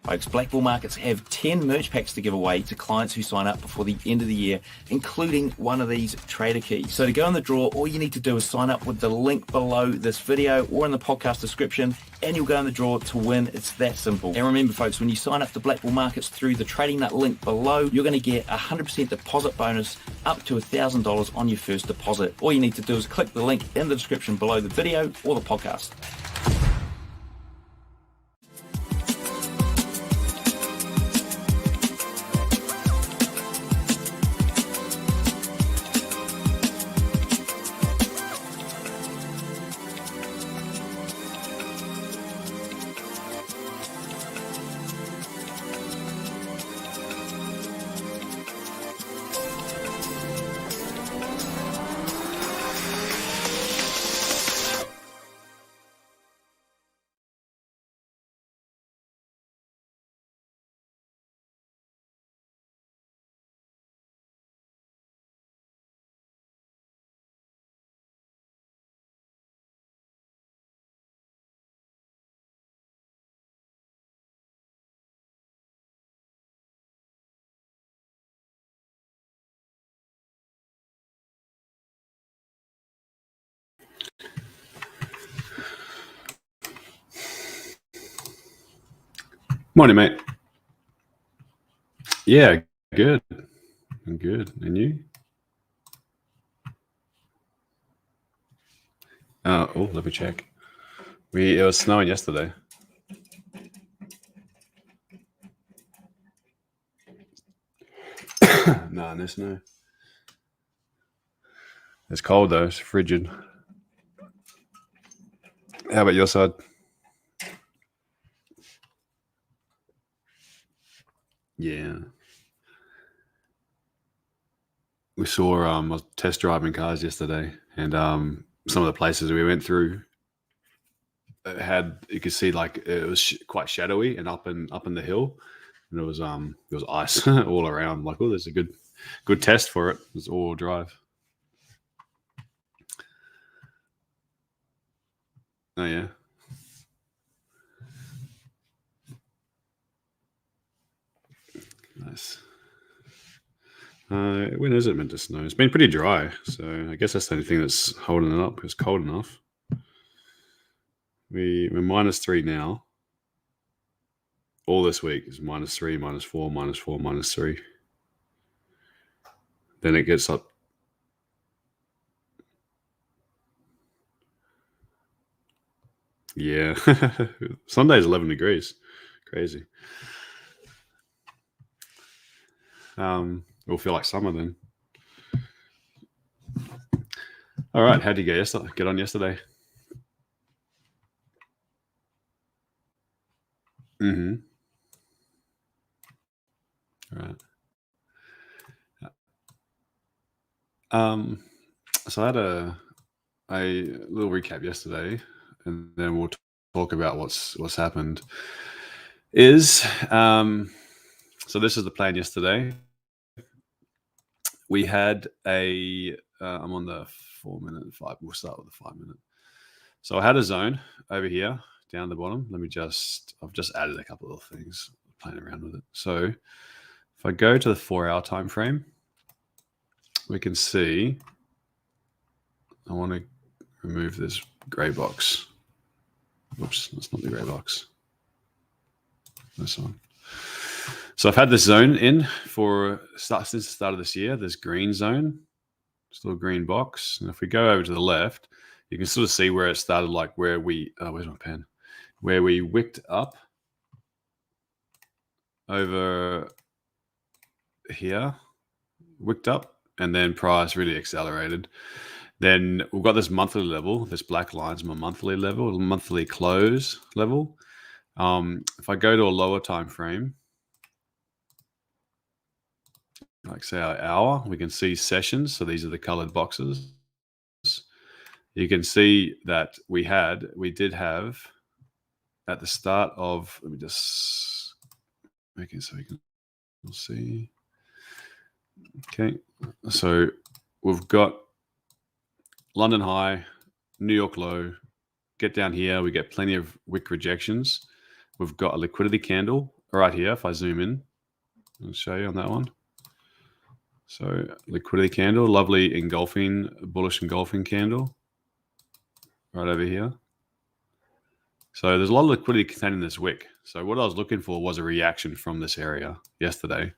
Folks, Blackbull Markets have 10 merch packs to give away to clients who sign up before the end of the year, including one of these trader keys. So to go in the draw, all you need to do is sign up with the link below this video or in the podcast description, and you'll go in the draw to win. It's that simple. And remember, folks, when you sign up to Blackbull Markets through the Trading Nut link below, you're going to get a 100% deposit bonus up to $1,000 on your first deposit. All you need to do is click the link in the description below the video or the podcast. Morning, mate. Yeah, good. I'm good. And you? Oh, let me check. It was snowing yesterday. No, no snow. It's cold though. It's frigid. How about your side? Yeah. We saw I was test driving cars yesterday, and some of the places we went through you could see like it was quite shadowy and up in the hill, and it was ice all around. Like, oh, there's a good test for it. It's all-wheel drive. Oh yeah. Nice. When is it meant to snow? It's been pretty dry, so I guess that's the only thing that's holding it up. It's cold enough. We're -3 now. All this week is -3, -4, -4, -3. Then it gets up. Yeah. Sunday's 11 degrees. Crazy. It'll feel like summer then. All right. How'd you get on yesterday? Mm-hmm. All right. So I had a little recap yesterday, and then we'll talk about what's happened. So this is the plan yesterday. We had I'm on the 4-minute, 5. We'll start with the 5-minute. So I had a zone over here down the bottom. I've just added a couple of things, playing around with it. So if I go to the 4-hour time frame, we can see. I want to remove this gray box. Oops, that's not the gray box. This one. So I've had this zone in since the start of this year. This green zone, still a green box. And if we go over to the left, you can sort of see where it started, like where we, where's my pen? Where we wicked up over here, wicked up, and then price really accelerated. Then we've got this monthly level. This black line's my monthly level, monthly close level. If I go to a lower time frame, like say our hour, we can see sessions. So these are the colored boxes. You can see that we did have at the start of, let me just make it so we can see. Okay, so we've got London high, New York low. Get down here, we get plenty of wick rejections. We've got a liquidity candle right here, if I zoom in, I'll show you on that one. So liquidity candle, lovely engulfing, bullish engulfing candle right over here. So there's a lot of liquidity contained in this wick. So what I was looking for was a reaction from this area yesterday.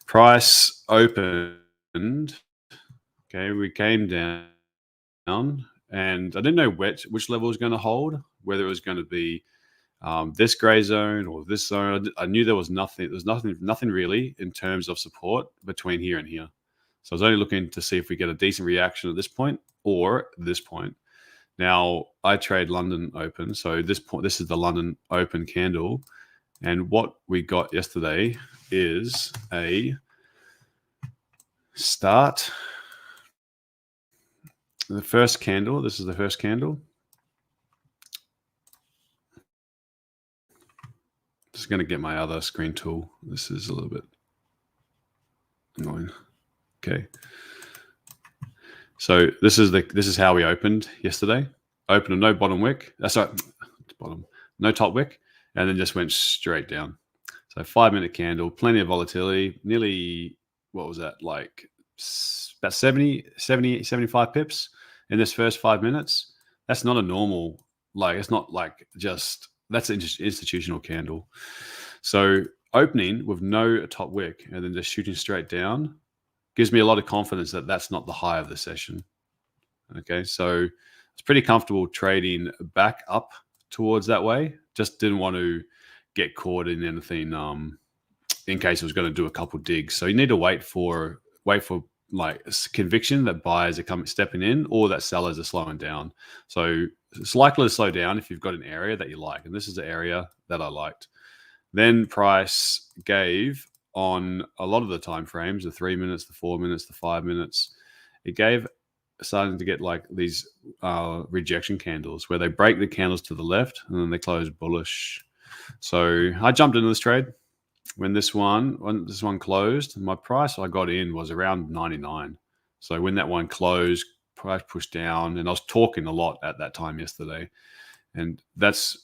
Price opened, okay, we came down, and I didn't know which level was going to hold, whether it was going to be this gray zone or this zone. I knew there was nothing. There's nothing really in terms of support between here and here. So I was only looking to see if we get a decent reaction at this point or this point. Now I trade London Open, so this is the London Open candle, and what we got yesterday is a start. The first candle. This is the first candle. Just going to get my other screen tool. This is a little bit annoying. Okay. So this is how we opened yesterday. Opened a no bottom wick. No top wick, and then just went straight down. So 5-minute candle, plenty of volatility, nearly, what was that, like about 75 pips in this first 5 minutes. That's not a normal, like, it's not like just, that's an institutional candle. So opening with no top wick and then just shooting straight down gives me a lot of confidence that that's not the high of the session. Okay, so it's pretty comfortable trading back up towards that way. Just didn't want to get caught in anything in case it was going to do a couple digs. So you need to wait for like conviction that buyers are stepping in or that sellers are slowing down. So it's likely to slow down if you've got an area that you like, and this is the area that I liked. Then price gave on a lot of the time frames, the 3 minutes, the 4 minutes, the 5 minutes. It gave starting to get like these rejection candles where they break the candles to the left and then they close bullish. So I jumped into this trade when this one closed. My price I got in was around 99. So when that one closed, price pushed down, and I was talking a lot at that time yesterday, and that's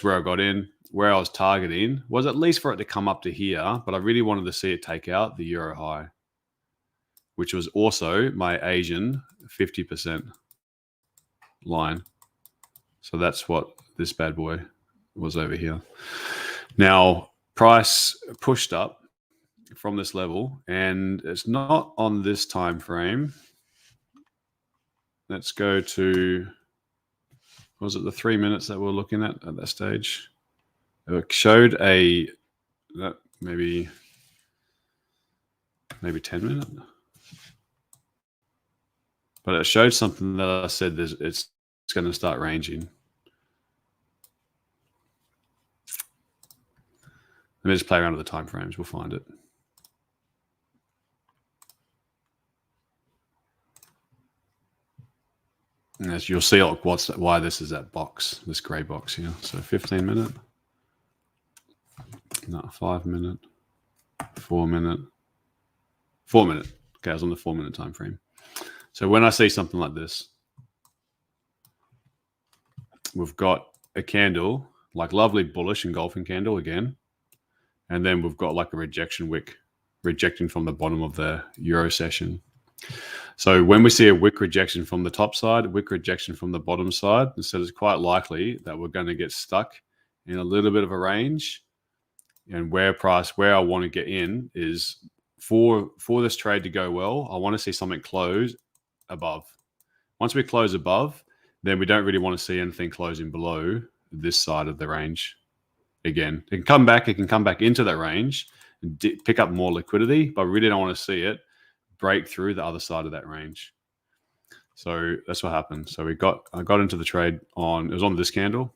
where I got in. Where I was targeting was at least for it to come up to here, but I really wanted to see it take out the euro high, which was also my Asian 50% line. So that's what this bad boy was over here. Now, price pushed up from this level, and it's not on this time frame. Let's go to, was it the 3 minutes that we're looking at that stage? It showed maybe 10 minutes. But it showed something that I said it's going to start ranging. Let me just play around with the time frames. We'll find it. And as you'll see, why this is that box, this gray box here. So 15 minute, no, 5 minute, 4 minute, 4 minute. Okay, I was on the 4 minute time frame. So when I see something like this, we've got a candle, like lovely bullish engulfing candle again. And then we've got like a rejection wick, rejecting from the bottom of the euro session. So when we see a wick rejection from the top side, a wick rejection from the bottom side, so it's quite likely that we're going to get stuck in a little bit of a range. And where I want to get in is for this trade to go well, I want to see something close above. Once we close above, then we don't really want to see anything closing below this side of the range. Again, it can come back into that range and pick up more liquidity, but I really don't want to see it break through the other side of that range. So that's what happened. So I got into the trade it was on this candle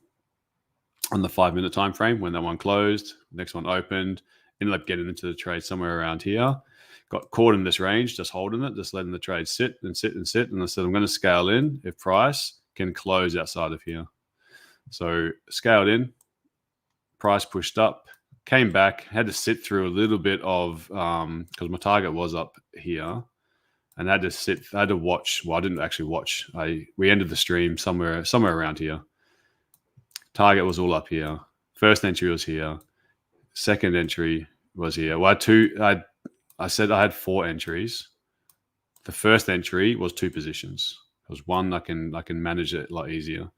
on the 5 minute time frame. When that one closed, next one opened, ended up getting into the trade somewhere around here. Got caught in this range, just holding it, just letting the trade sit and sit and sit. And I said, I'm going to scale in if price can close outside of here. So scaled in, price pushed up, came back, had to sit through a little bit of, because my target was up here, and I had to watch. Well, I didn't actually watch. We ended the stream somewhere around here. Target was all up here. First entry was here. second entry was here. Well, I said I had 4 entries. The first entry was 2 positions. It was one I can manage it a lot easier.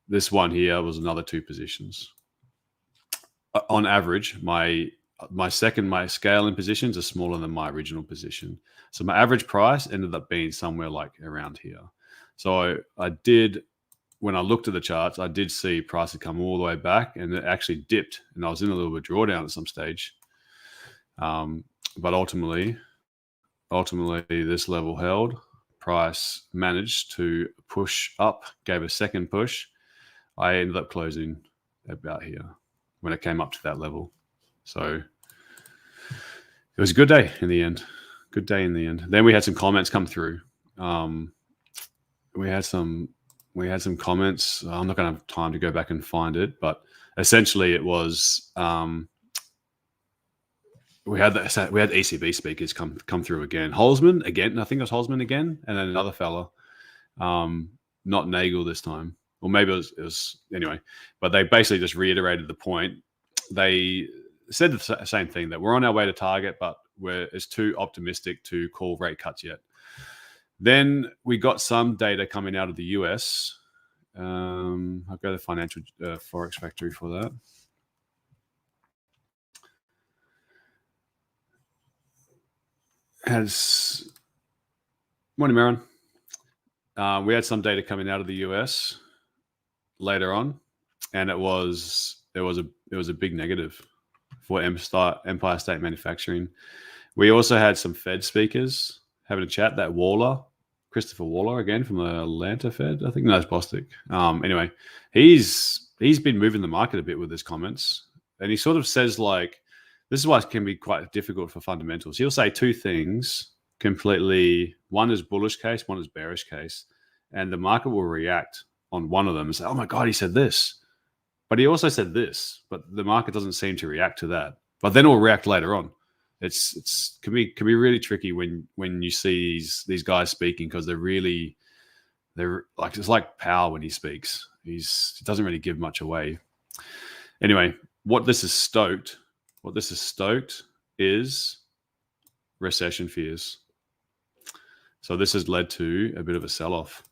This one here was another 2 positions. On average, my scale in positions are smaller than my original position. So my average price ended up being somewhere like around here. So I did, when I looked at the charts, I did see prices come all the way back, and it actually dipped, and I was in a little bit of drawdown at some stage. But ultimately this level held. Price managed to push up, gave a second push. I ended up closing about here when it came up to that level. So it was a good day in the end. Good day in the end. Then we had some comments come through. We had some comments. I'm not going to have time to go back and find it, but essentially it was we had ECB speakers come through again. Holzman again. I think it was Holzman again, and then another fella. Not Nagel this time, or maybe it was anyway. But they basically just reiterated the point. They said the same thing, that we're on our way to target, but it's too optimistic to call rate cuts yet. Then we got some data coming out of the US. I'll go to the financial Forex Factory for that. Morning, Maron. We had some data coming out of the US later on, and it was a big negative for Empire State Manufacturing. We also had some Fed speakers having a chat. That Christopher Waller again from the Atlanta Fed, I think. No, it's Bostic. Anyway, he's been moving the market a bit with his comments, and he sort of says, like, this is why it can be quite difficult for fundamentals. He'll say 2 things completely. One is bullish case, one is bearish case, and the market will react on one of them and say, "Oh my God, he said this," but he also said this. But the market doesn't seem to react to that. But then it will react later on. It's can be really tricky when you see these guys speaking, because they're like, it's like Powell when he speaks. He doesn't really give much away. Anyway, what this is stoked is recession fears. So this has led to a bit of a sell-off.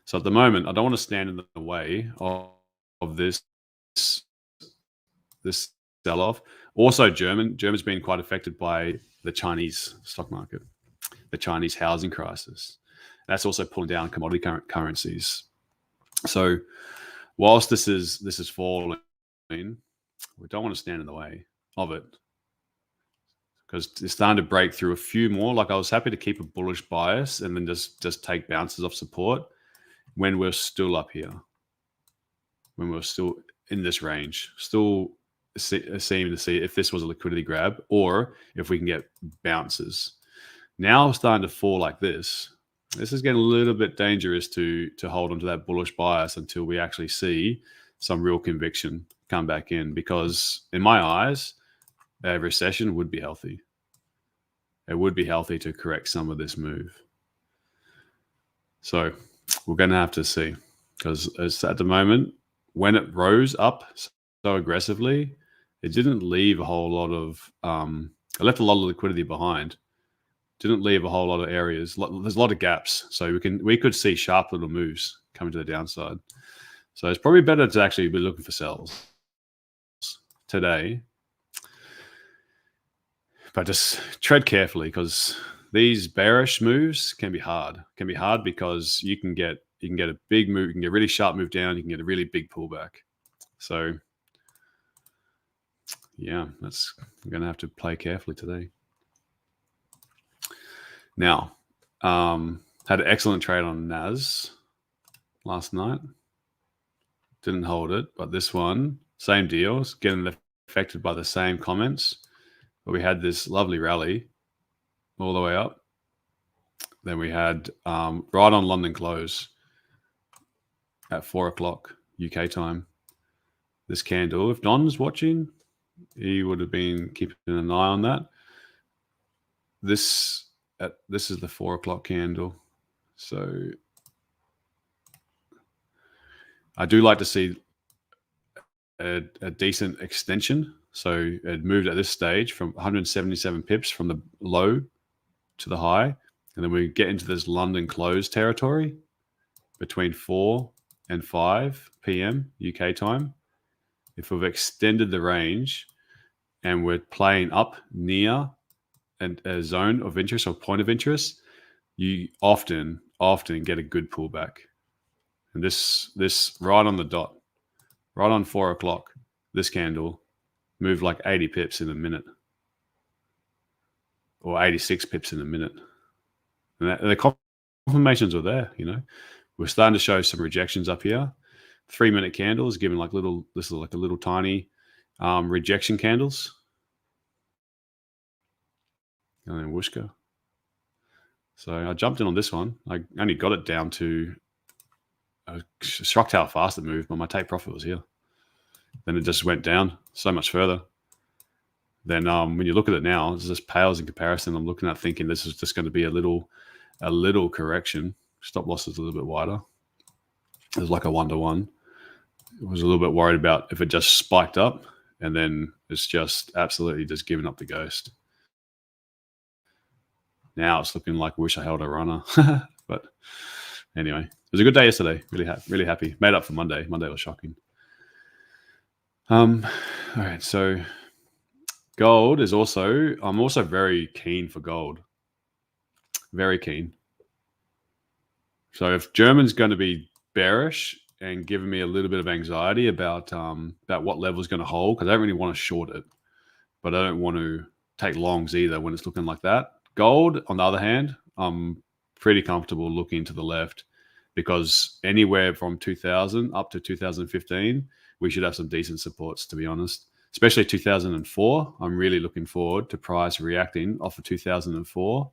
So at the moment, I don't want to stand in the way of this sell-off. Also, Germany's been quite affected by the Chinese stock market, the Chinese housing crisis. That's also pulling down commodity currencies. So whilst this is falling, we don't want to stand in the way of it, because it's starting to break through a few more. Like, I was happy to keep a bullish bias and then just take bounces off support when we're still up here, when we're still in this range, still seeming to see if this was a liquidity grab or if we can get bounces. Now we're starting to fall like this. This is getting a little bit dangerous to hold onto that bullish bias until we actually see some real conviction come back in, because in my eyes, a recession would be healthy. It would be healthy to correct some of this move. So we're going to have to see, because at the moment, when it rose up so aggressively, it didn't leave a whole lot of, it left a lot of liquidity behind. Didn't leave a whole lot of areas. There's a lot of gaps. So we could see sharp little moves coming to the downside. So it's probably better to actually be looking for sells today. But just tread carefully, because these bearish moves can be hard. Can be hard because you can get a big move, you can get a really sharp move down, you can get a really big pullback. So yeah, we're going to have to play carefully today. Now, had an excellent trade on NAS last night. Didn't hold it, but this one, same deal, getting affected by the same comments. But we had this lovely rally all the way up. Then we had right on London close at 4 o'clock UK time, this candle. If Don's watching, he would have been keeping an eye on that. This is the 4 o'clock candle. So I do like to see a decent extension. So it moved at this stage from 177 pips from the low to the high. And then we get into this London close territory between 4 and 5 p.m. UK time. If we've extended the range and we're playing up near a zone of interest or point of interest, you often get a good pullback. And this right on the dot, right on 4 o'clock, this candle moved like 80 pips in a minute, or 86 pips in a minute. And the confirmations are there, you know. We're starting to show some rejections up here. 3-minute candles giving like little, this is like a little tiny rejection candles. And then whooshka. So I jumped in on this one. I only got it down to, I was shocked how fast it moved, but my take profit was here. Then it just went down so much further. Then when you look at it now, it just pales in comparison. I'm looking at thinking this is just going to be a little correction. Stop loss is a little bit wider. It was like a 1-to-1. I was a little bit worried about if it just spiked up and then it's just absolutely just giving up the ghost. Now it's looking like I wish I held a runner. But anyway, it was a good day yesterday. Really happy. Made up for Monday. Monday was shocking. All right, so gold is also, I'm also very keen for gold. Very keen. So if German's going to be bearish and giving me a little bit of anxiety about what level is going to hold, because I don't really want to short it, but I don't want to take longs either when it's looking like that. Gold, on the other hand, I'm pretty comfortable looking to the left, because anywhere from 2000 up to 2015, we should have some decent supports, to be honest. Especially 2004, I'm really looking forward to price reacting off of 2004,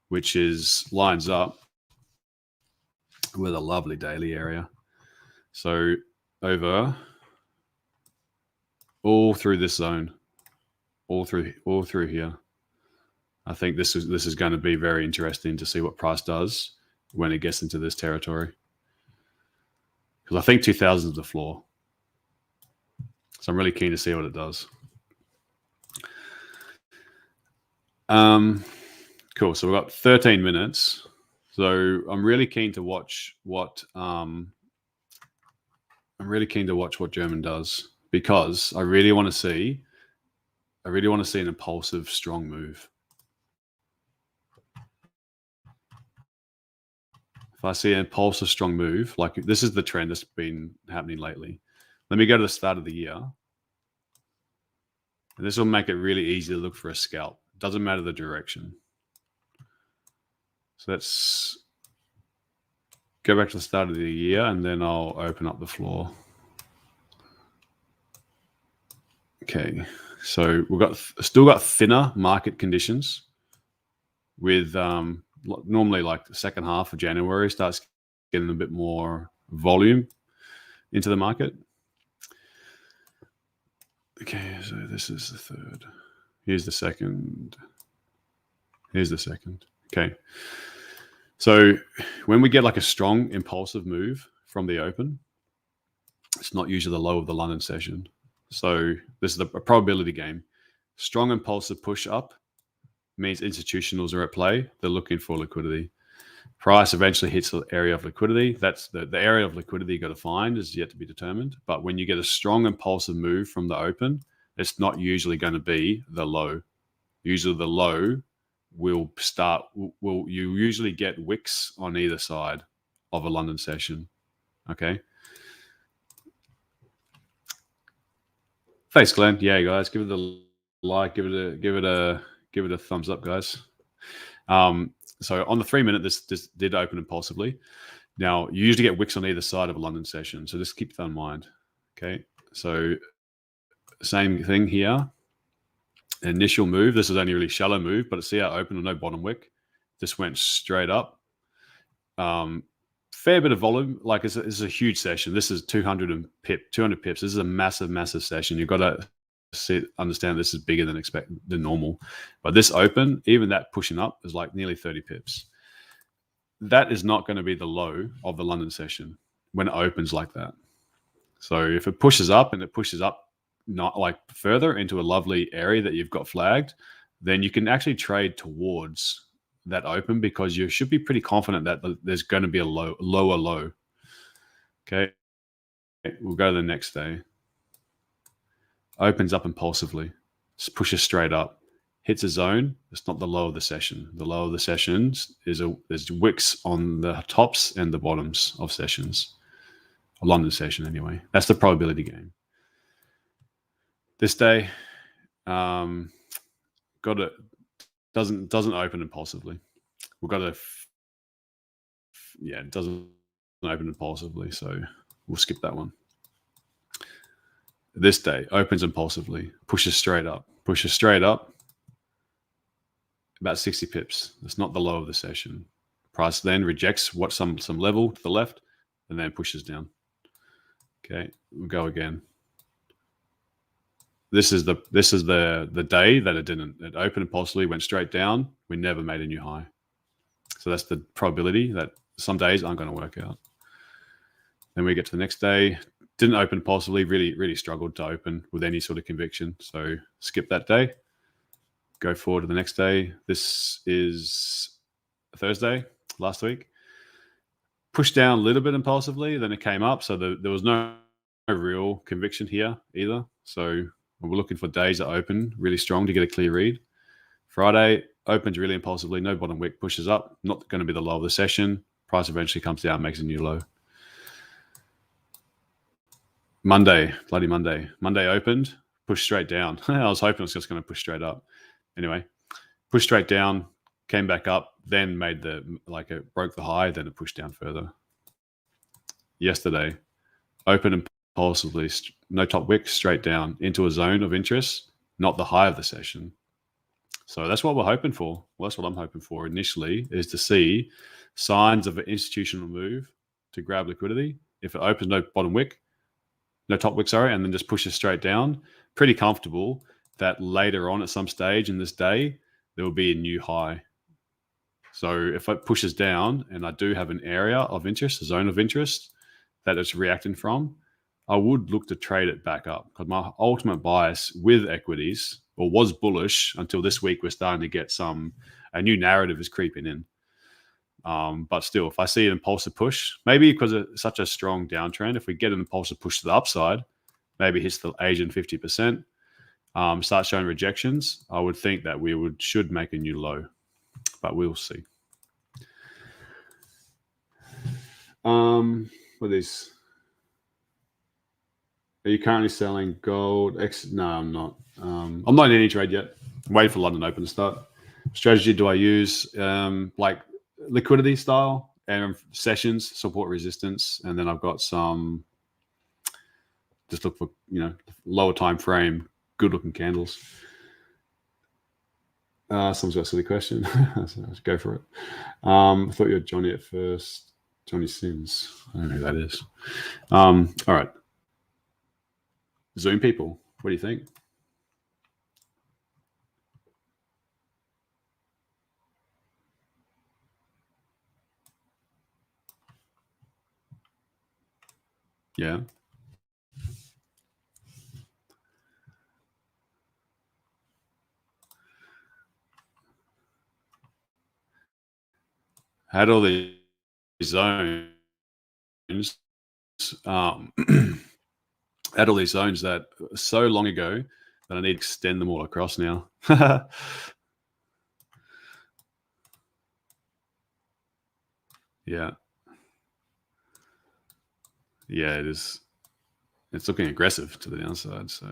which lines up with a lovely daily area. So over all through this zone, all through here, I think this is going to be very interesting to see what price does when it gets into this territory, because I think 2000 is the floor. So I'm really keen to see what it does. Cool. So we've got 13 minutes. So I'm really keen to watch what German does, because I really want to see an impulsive, strong move. If I see an impulsive, strong move, like this is the trend that's been happening lately. Let me go to the start of the year. And this will make it really easy to look for a scalp. Doesn't matter the direction. So let's go back to the start of the year, and then I'll open up the floor. Okay, so we've still got thinner market conditions with normally like the second half of January starts getting a bit more volume into the market. Okay, so this is the third. Here's the second. Here's the second. Okay. So when we get like a strong impulsive move from the open, it's not usually the low of the London session. So this is a probability game. Strong impulsive push up means institutionals are at play. They're looking for liquidity. Price eventually hits the area of liquidity. That's the area of liquidity you got to find is yet to be determined. But when you get a strong impulsive move from the open, it's not usually going to be the low. Usually the low will start, you usually get wicks on either side of a London session. Okay. Thanks, Glenn. Yeah, guys, give it a like, give it a thumbs up, guys. So on the 3-minute, this did open impulsively. Now, you usually get wicks on either side of a London session, so just keep that in mind. Okay, so same thing here. Initial move. This is only a really shallow move, but see how open and no bottom wick. This went straight up. Fair bit of volume. Like it's a huge session. This is 200 pips. This is a massive session. You've got to understand this is bigger than normal. But this open, even that pushing up is like nearly 30 pips. That is not going to be the low of the London session when it opens like that. So if it pushes up and it pushes up not like further into a lovely area that you've got flagged, then you can actually trade towards that open, because you should be pretty confident that there's going to be a lower low. Okay, we'll go to the next day. Opens up impulsively, just pushes straight up, hits a zone. It's not the low of the session. The low of the sessions there's wicks on the tops and the bottoms of sessions, a London session anyway. That's the probability game. This day, got it. Doesn't open impulsively. We've got it doesn't open impulsively, so we'll skip that one. This day opens impulsively, pushes straight up, about 60 pips. It's not the low of the session. Price then rejects what some level to the left, and then pushes down. Okay, we'll go again. This is the day that it didn't. It opened impulsively, went straight down. We never made a new high. So that's the probability that some days aren't going to work out. Then we get to the next day. Didn't open impulsively. Really struggled to open with any sort of conviction. So skip that day. Go forward to the next day. This is Thursday last week. Pushed down a little bit impulsively. Then it came up. So there was no real conviction here either. So we're looking for days that open really strong to get a clear read. Friday opens really impulsively, no bottom wick, pushes up, not going to be the low of the session. Price eventually comes down, makes a new low. Monday opened, pushed straight down. I was hoping it was just going to push straight up. Anyway, pushed straight down, came back up, then made it broke the high, then it pushed down further. Yesterday, opened impulsively, no top wick, straight down into a zone of interest, not the high of the session. So that's what we're hoping for. Well, that's what I'm hoping for initially, is to see signs of an institutional move to grab liquidity. If it opens no bottom wick, no top wick, sorry, and then just pushes straight down, pretty comfortable that later on at some stage in this day, there will be a new high. So if it pushes down and I do have an area of interest, a zone of interest that it's reacting from, I would look to trade it back up, because my ultimate bias with equities, or was bullish until this week, we're starting to get a new narrative is creeping in. But still, if I see an impulsive push, maybe because it's such a strong downtrend, if we get an impulsive push to the upside, maybe hits the Asian 50%, start showing rejections, I would think that we should make a new low, but we'll see. What is? Are you currently selling gold? No, I'm not. I'm not in any trade yet. I'm waiting for London Open to start. Strategy do I use? Like liquidity style and sessions, support, resistance, and then I've got some. Just look for lower time frame, good looking candles. Someone's got a silly question. So I'll go for it. I thought you were Johnny at first. Johnny Sims. I don't know who that is. All right. Zoom people, what do you think? Yeah. Had all these zones. Had all these zones that so long ago that I need to extend them all across now. Yeah. Yeah, it is. It's looking aggressive to the downside. So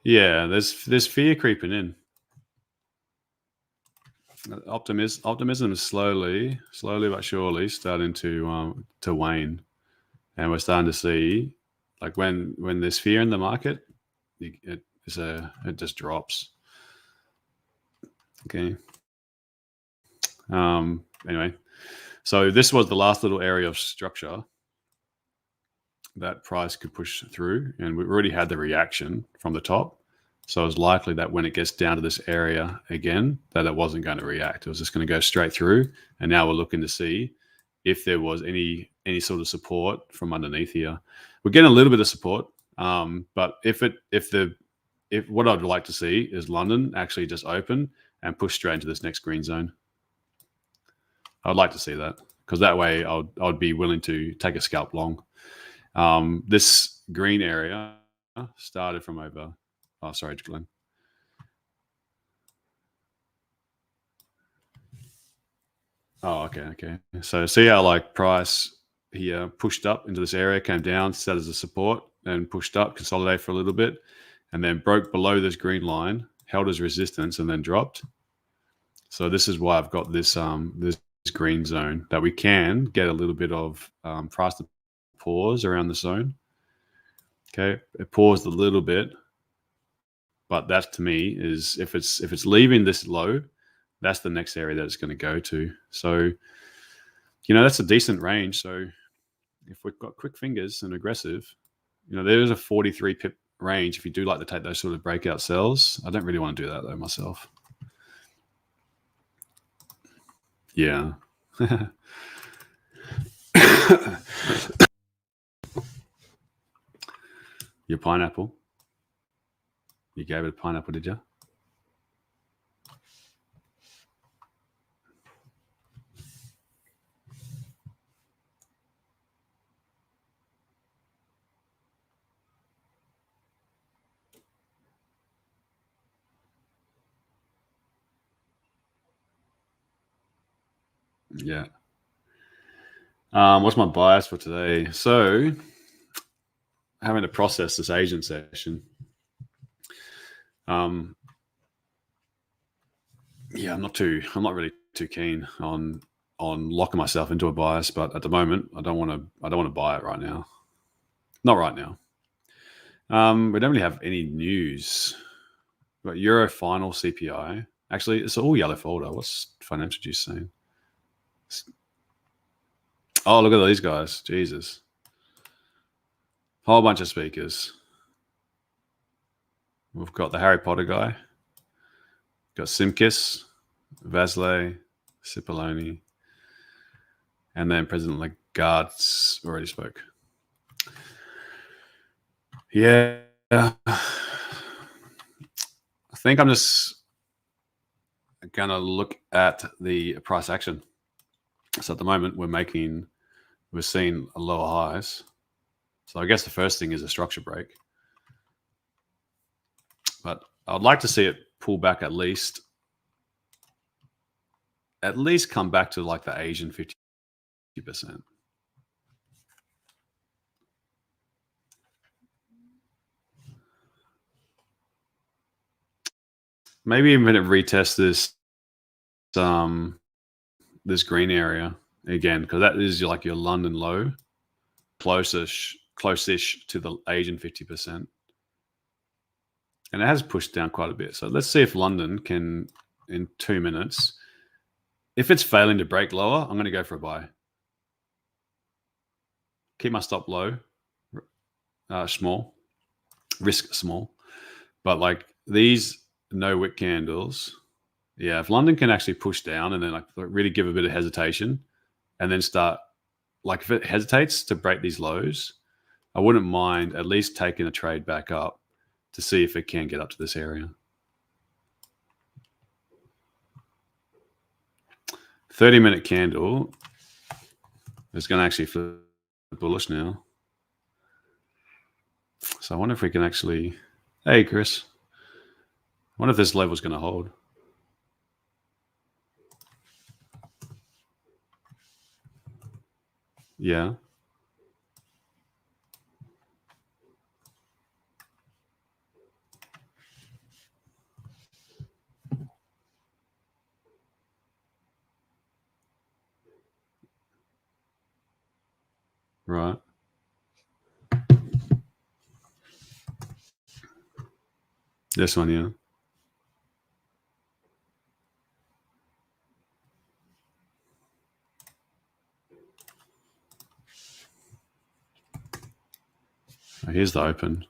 yeah, there's fear creeping in. Optimism is slowly but surely starting to wane, and we're starting to see, like when there's fear in the market, it just drops. Okay. Anyway, So this was the last little area of structure that price could push through, and we already had the reaction from the top. So it's likely that when it gets down to this area again, that it wasn't going to react. It was just going to go straight through. And now we're looking to see if there was any sort of support from underneath here. We're getting a little bit of support, but if what I'd like to see is London actually just open and push straight into this next green zone. I'd like to see that, because that way I'd be willing to take a scalp long. This green area started from over. Oh, sorry, Glenn. Oh, okay. So see how like price here pushed up into this area, came down, set as a support, and pushed up, consolidated for a little bit, and then broke below this green line, held as resistance, and then dropped. So this is why I've got this this green zone, that we can get a little bit of price to pause around the zone. Okay, it paused a little bit, but that to me is if it's leaving this low, that's the next area that it's going to go to. So, that's a decent range. So if we've got quick fingers and aggressive, there's a 43 pip range if you do like to take those sort of breakout sells. I don't really want to do that though myself. Yeah. Your pineapple. You gave it a pineapple, did you? Yeah. What's my bias for today? So, having to process this Asian session. Yeah, I'm not really too keen on locking myself into a bias, but at the moment, I don't want to buy it right now. Not right now. We don't really have any news. But Euro final CPI. Actually, it's all yellow folder. What's Financial Juice saying? Oh, look at these guys. Jesus. Whole bunch of speakers. We've got the Harry Potter guy. Got Simkis, Vasley, Cipollone, and then President Lagarde's already spoke. Yeah. I think I'm just going to look at the price action. So at the moment, we're seeing lower highs. So I guess the first thing is a structure break. But I'd like to see it pull back at least come back to like the Asian 50%. Maybe even retest this this green area again, because that is like your London low, close-ish to the Asian 50%. And it has pushed down quite a bit. So let's see if London can, in 2 minutes, if it's failing to break lower, I'm going to go for a buy. Keep my stop low, small, risk small. But like these no wick candles, yeah, if London can actually push down and then like really give a bit of hesitation and then start, like if it hesitates to break these lows, I wouldn't mind at least taking a trade back up to see if it can get up to this area. 30-minute candle is going to actually flip bullish now. So I wonder if we can actually, hey Chris, I wonder if this level is going to hold. Yeah. Right. This one, yeah. Here's the open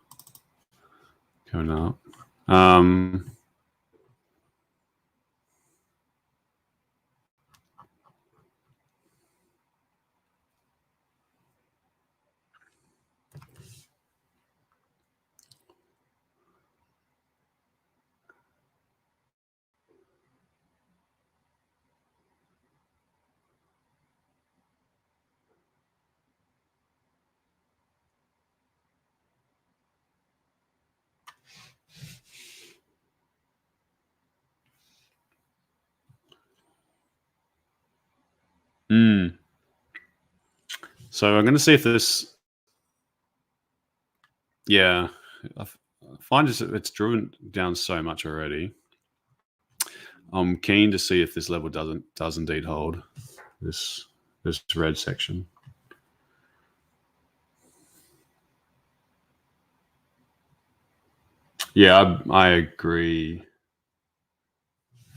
coming up. So I'm going to see if this, yeah, I find it's driven down so much already. I'm keen to see if this level does indeed hold this red section. Yeah, I agree.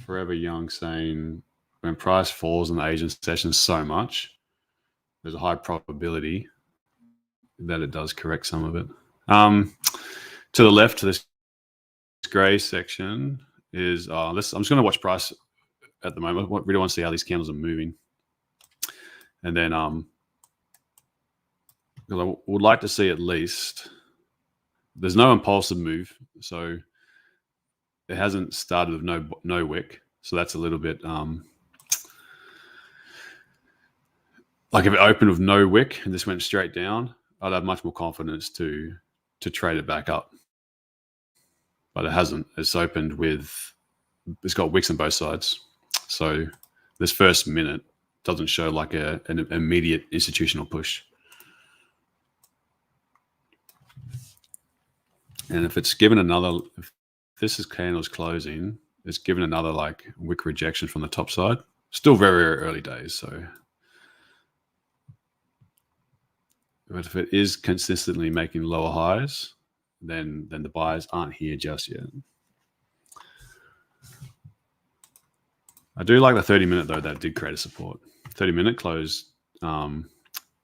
Forever Young saying when price falls in the Asian session so much, there's a high probability that it does correct some of it. To the left to this gray section is I'm just going to watch price at the moment. I really want to see how these candles are moving, and then because I would like to see at least there's no impulsive move, so it hasn't started with no wick, so that's a little bit like if it opened with no wick and this went straight down, I'd have much more confidence to trade it back up. But it hasn't. It's opened with, it's got wicks on both sides. So this first minute doesn't show like an immediate institutional push. And if it's given another, if this is candles closing, it's given another like wick rejection from the top side. Still very, very early days. So, but if it is consistently making lower highs, then the buyers aren't here just yet. I do like the 30-minute though, that did create a support. 30-minute close,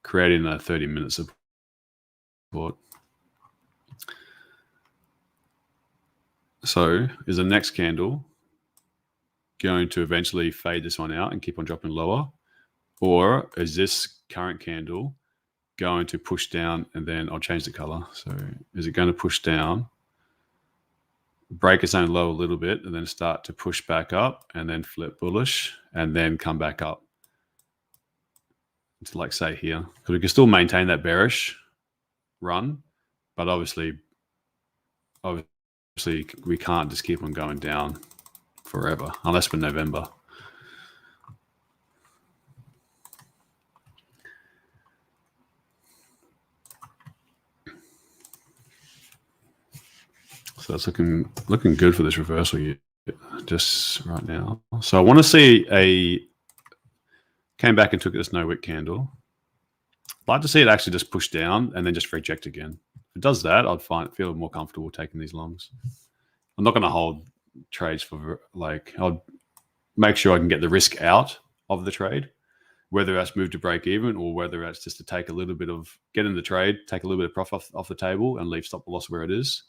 creating a 30-minute support. So is the next candle going to eventually fade this one out and keep on dropping lower? Or is this current candle going to push down, and then I'll change the color. So is it going to push down, break its own low a little bit, and then start to push back up and then flip bullish and then come back up to like say here? Because we can still maintain that bearish run, but obviously we can't just keep on going down forever unless we're November. So it's looking good for this reversal just right now. So I want to see came back and took this no wick candle. I'd like to see it actually just push down and then just reject again. If it does that, I'd feel more comfortable taking these longs. I'm not going to hold trades for like, I'll make sure I can get the risk out of the trade, whether that's move to break even or whether that's just to take a little bit of, get in the trade, take a little bit of profit off the table and leave stop loss where it is.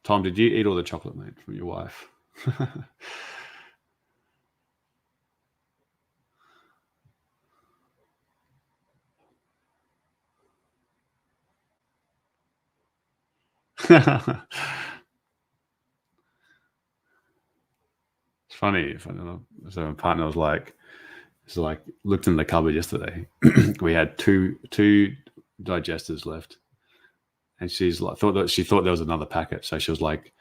Tom, did you eat all the chocolate, mate, from your wife? It's funny. So my partner was like, looked in the cupboard yesterday. We had two digesters left, and she's like, she thought there was another packet, so she was like,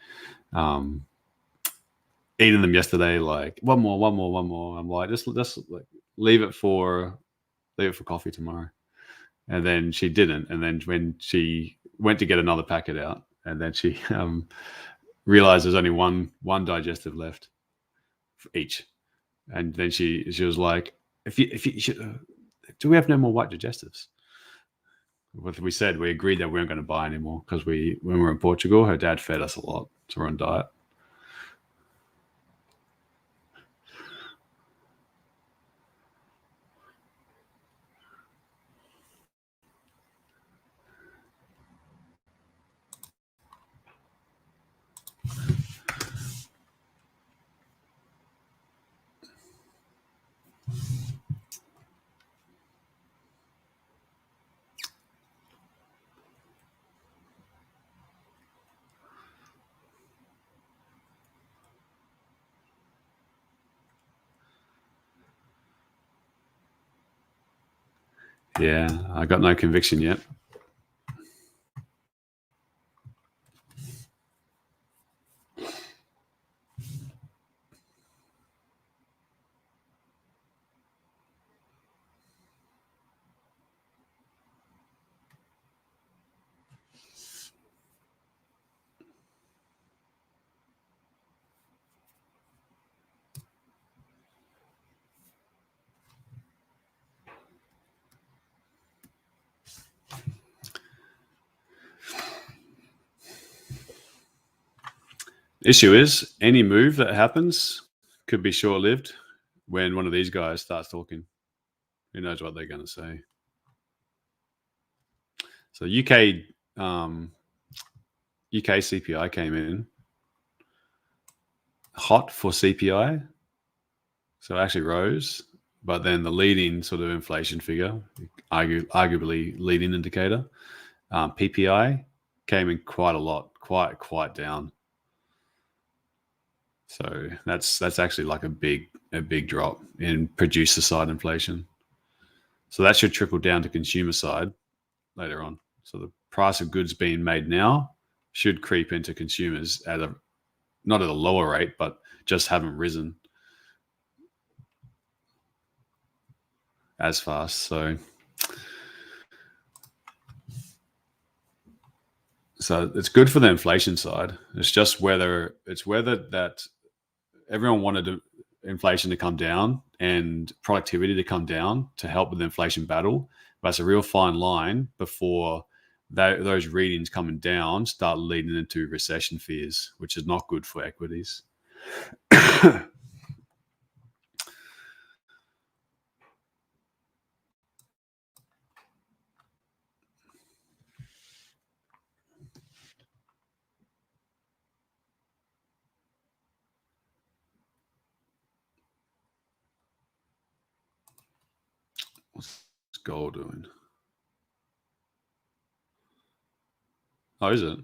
eating them yesterday, like one more. I'm like, just like leave it for coffee tomorrow. And then she didn't. And then when she went to get another packet out, and then she realized there's only one digestive left for each. And then she was like, if you should, do we have no more white digestives? What we said, we agreed that we weren't going to buy anymore because when we were in Portugal, her dad fed us a lot, so we're on diet. Yeah, I got no conviction yet. Issue is, any move that happens could be short-lived when one of these guys starts talking. Who knows what they're going to say? So UK CPI came in hot for CPI, so it actually rose. But then the leading sort of inflation figure, arguably leading indicator, PPI, came in quite a lot, quite down. So that's actually like a big drop in producer side inflation. So that should trickle down to consumer side later on. So the price of goods being made now should creep into consumers not at a lower rate, but just haven't risen as fast. So it's good for the inflation side. It's just whether that everyone wanted inflation to come down and productivity to come down to help with the inflation battle. But it's a real fine line before those readings coming down start leading into recession fears, which is not good for equities. What's gold doing? Oh, is it?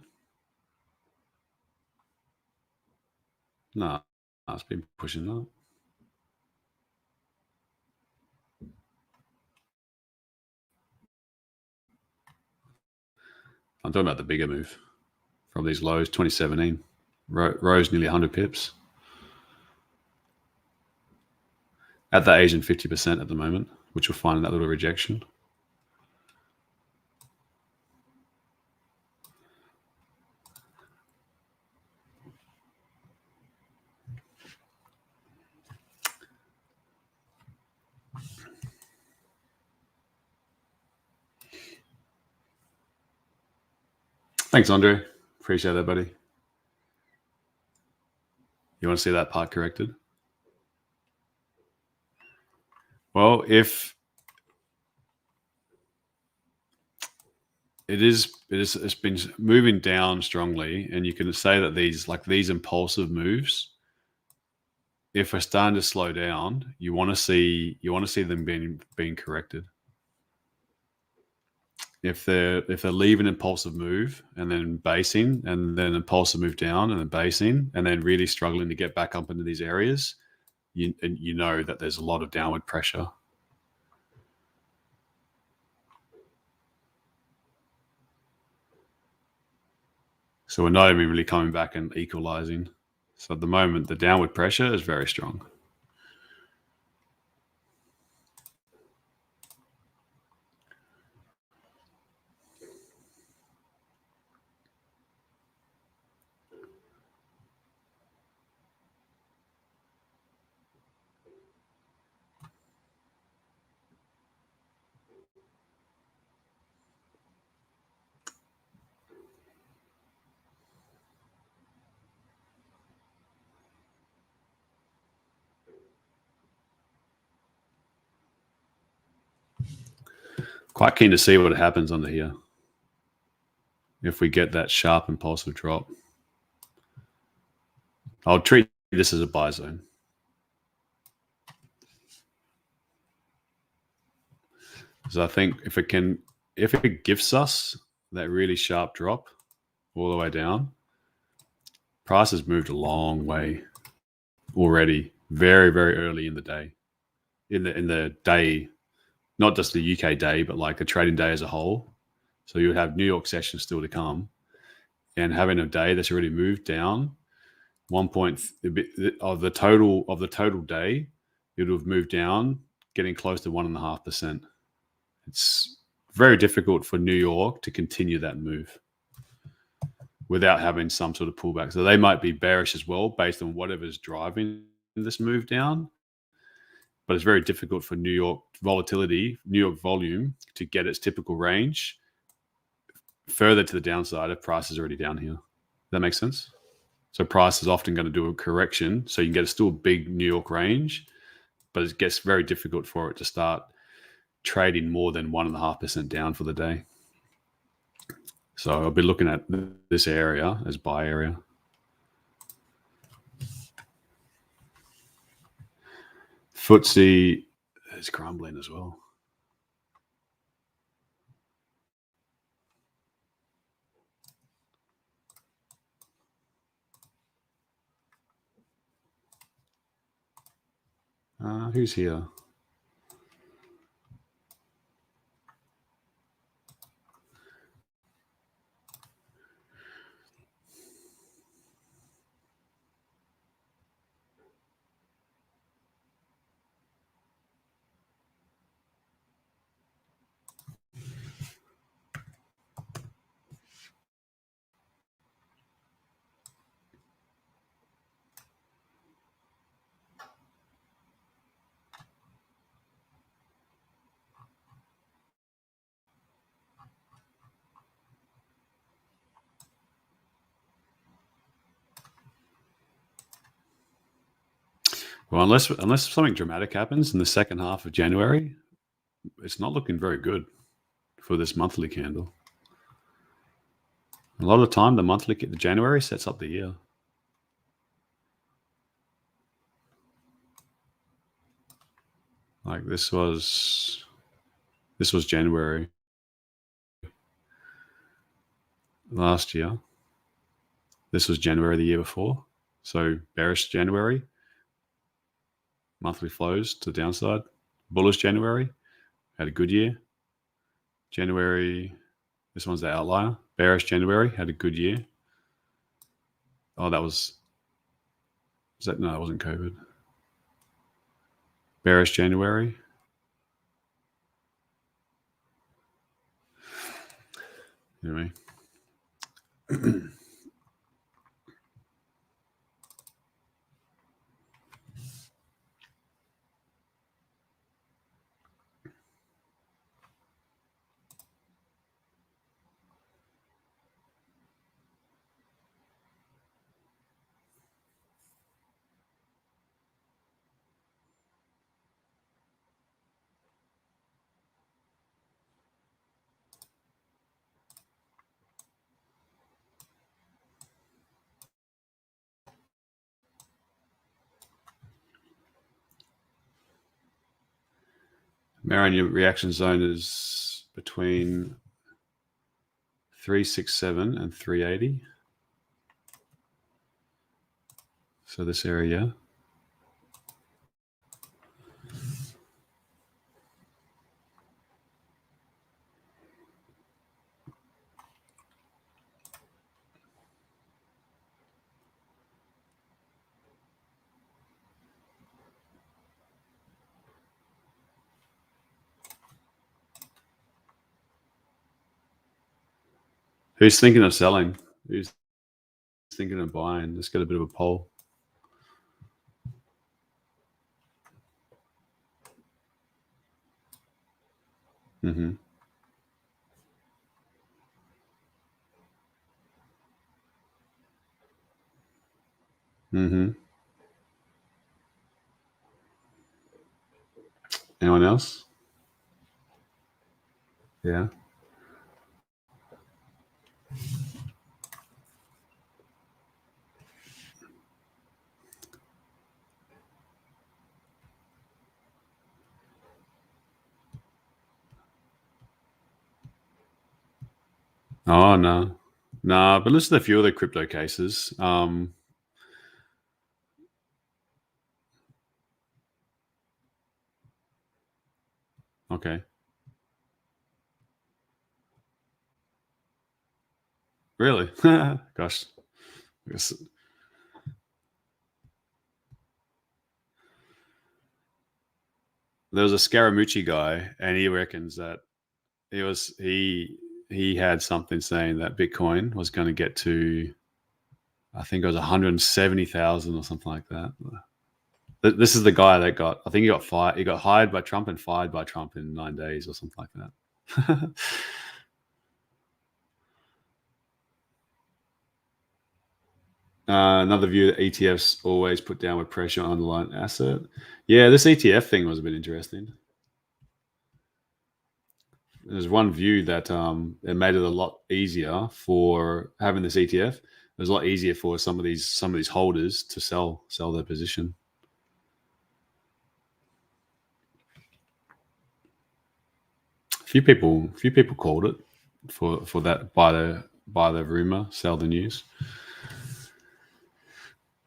No, it's been pushing up. I'm talking about the bigger move from these lows, 2017. Rose nearly 100 pips. At the Asian 50% at the moment, which we'll find in that little rejection. Thanks, Andre. Appreciate that, buddy. You want to see that part corrected? Well, if it's been moving down strongly, and you can say that these impulsive moves, if we're starting to slow down, you want to see them being corrected. If they're leaving impulsive move and then basing and then impulsive move down and then basing and then really struggling to get back up into these areas, you know that there's a lot of downward pressure. So we're not even really coming back and equalizing. So at the moment, the downward pressure is very strong. Quite keen to see what happens under here. If we get that sharp impulsive drop, I'll treat this as a buy zone. So I think if it gives us that really sharp drop all the way down, price has moved a long way already, very, very early in the day. In the day, not just the UK day, but like the trading day as a whole. So you would have New York sessions still to come, and having a day that's already moved down 1 point of the total day, it would have moved down, getting close to 1.5%. It's very difficult for New York to continue that move without having some sort of pullback. So they might be bearish as well based on whatever's driving this move down. But it's very difficult for New York volatility, New York volume to get its typical range further to the downside if price is already down here. Does that make sense? So price is often going to do a correction. So you can get a still big New York range, but it gets very difficult for it to start trading more than 1.5% down for the day. So I'll be looking at this area as buy area. FTSE is crumbling as well. Who's here? Well, unless something dramatic happens in the second half of January, it's not looking very good for this monthly candle. A lot of the time, the January sets up the year. Like this was January last year. This was January the year before. So bearish January, monthly flows to the downside. Bullish January, had a good year. January, this one's the outlier. Bearish January, had a good year. Oh, no, it wasn't COVID. Bearish January. Anyway. Marion, your reaction zone is between 367 and 380. So this area. Who's thinking of selling? Who's thinking of buying? Let's get a bit of a poll. Mm-hmm. Mm-hmm. Anyone else? Yeah. Oh no, no. But listen to a few of the crypto cases. Okay. Really? Gosh. I guess there was a Scaramucci guy, and he reckons that he had something saying that Bitcoin was going to get to, I think it was 170,000 or something like that. This is the guy that got, I think he got fired. He got hired by Trump and fired by Trump in 9 days or something like that. Another view that ETFs always put downward pressure on underlying asset. Yeah, this ETF thing was a bit interesting. There's one view that it made it a lot easier for having this ETF. It was a lot easier for some of these holders to sell their position. A few people called it for that, buy the rumor, sell the news.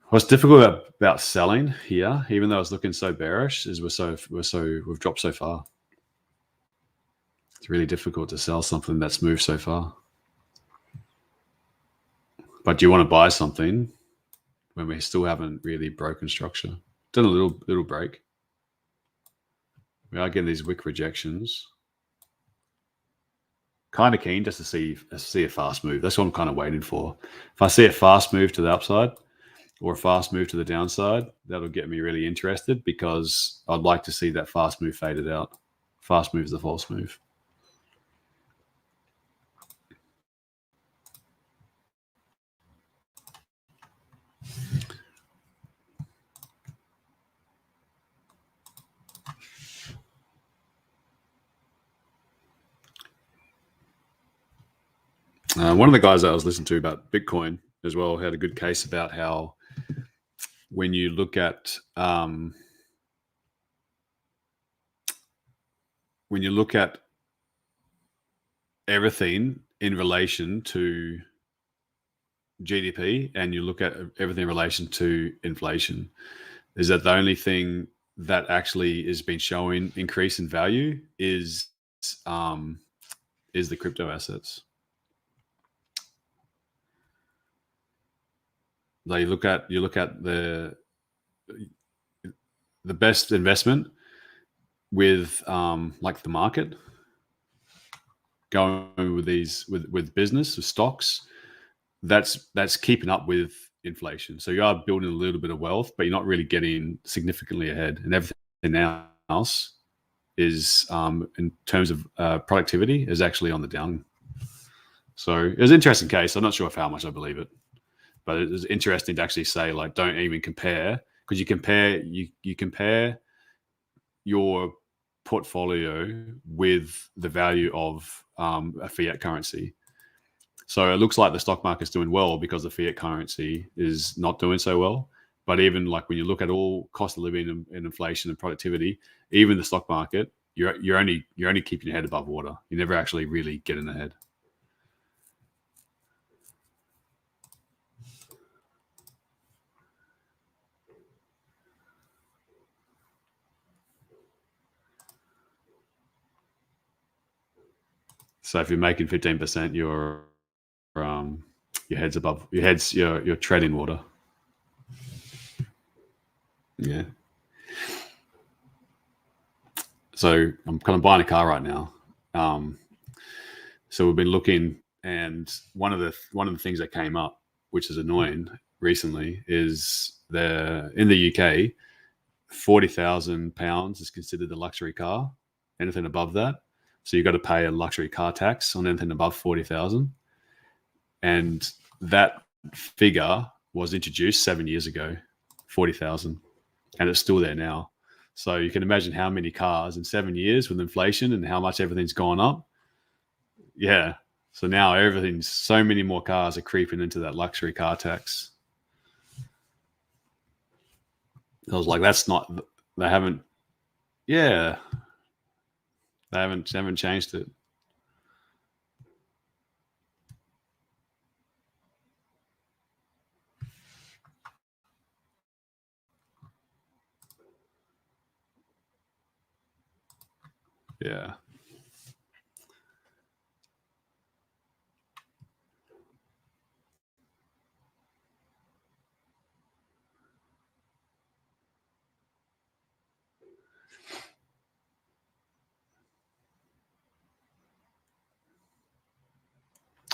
What's difficult about selling here, even though it's looking so bearish, is we've dropped so far. It's really difficult to sell something that's moved so far. But do you want to buy something when we still haven't really broken structure? Done a little break. We are getting these wick rejections. Kind of keen just to see a fast move. That's what I'm kind of waiting for. If I see a fast move to the upside or a fast move to the downside, that'll get me really interested, because I'd like to see that fast move faded out. Fast move is the false move. One of the guys that I was listening to about Bitcoin as well had a good case about how when you look at everything in relation to GDP and you look at everything in relation to inflation, is that the only thing that actually has been showing increase in value is the crypto assets. Like you look at the best investment with like the market, going with business, with stocks, that's keeping up with inflation. So you are building a little bit of wealth, but you're not really getting significantly ahead. And everything else is in terms of productivity is actually on the down. So it was an interesting case. I'm not sure how much I believe it, but it was interesting to actually say, like, don't even compare, because you compare your portfolio with the value of a fiat currency. So it looks like the stock market's doing well because the fiat currency is not doing so well. But even like when you look at all cost of living and inflation and productivity, even the stock market, you're only keeping your head above water. You're never actually really getting ahead. So if you're making 15%, your head's above you're treading water. Yeah. So I'm kind of buying a car right now. So we've been looking, and one of the things that came up, which is annoying recently, is in the UK, £40,000 is considered a luxury car. Anything above that, so you've got to pay a luxury car tax on anything above 40,000. And that figure was introduced 7 years ago, 40,000, and it's still there now. So you can imagine how many cars in 7 years with inflation and how much everything's gone up. Yeah. So now everything's, so many more cars are creeping into that luxury car tax. I was like, that's not, they haven't, yeah, they haven't changed it. Yeah.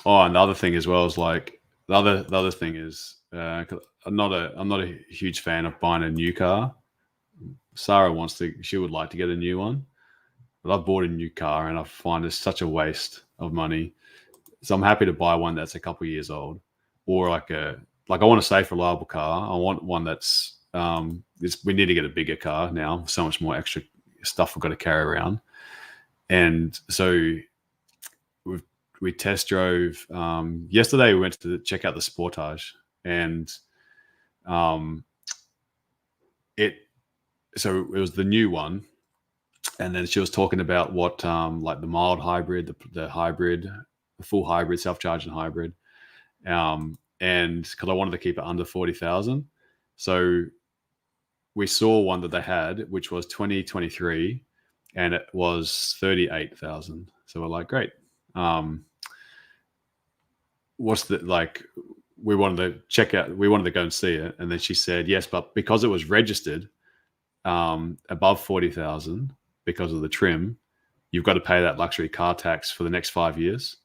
Oh, and the other thing as well is like the other thing is 'cause I'm not a huge fan of buying a new car. Sarah she would like to get a new one, but I've bought a new car and I find it's such a waste of money. So I'm happy to buy one that's a couple of years old, or like I want a safe, reliable car. I want one that's we need to get a bigger car now. So much more extra stuff we've got to carry around, and so we test drove yesterday. We went to check out the Sportage, and um, it so it was the new one, and then she was talking about what like the mild hybrid, the hybrid, the full hybrid, self-charging hybrid, and because I wanted to keep it under 40,000, so we saw one that they had, which was 2023, and it was 38,000. So we're like, great. What's the like? We wanted to check out. We wanted to go and see it, and then she said yes, but because it was registered above 40,000 because of the trim, you've got to pay that luxury car tax for the next 5 years.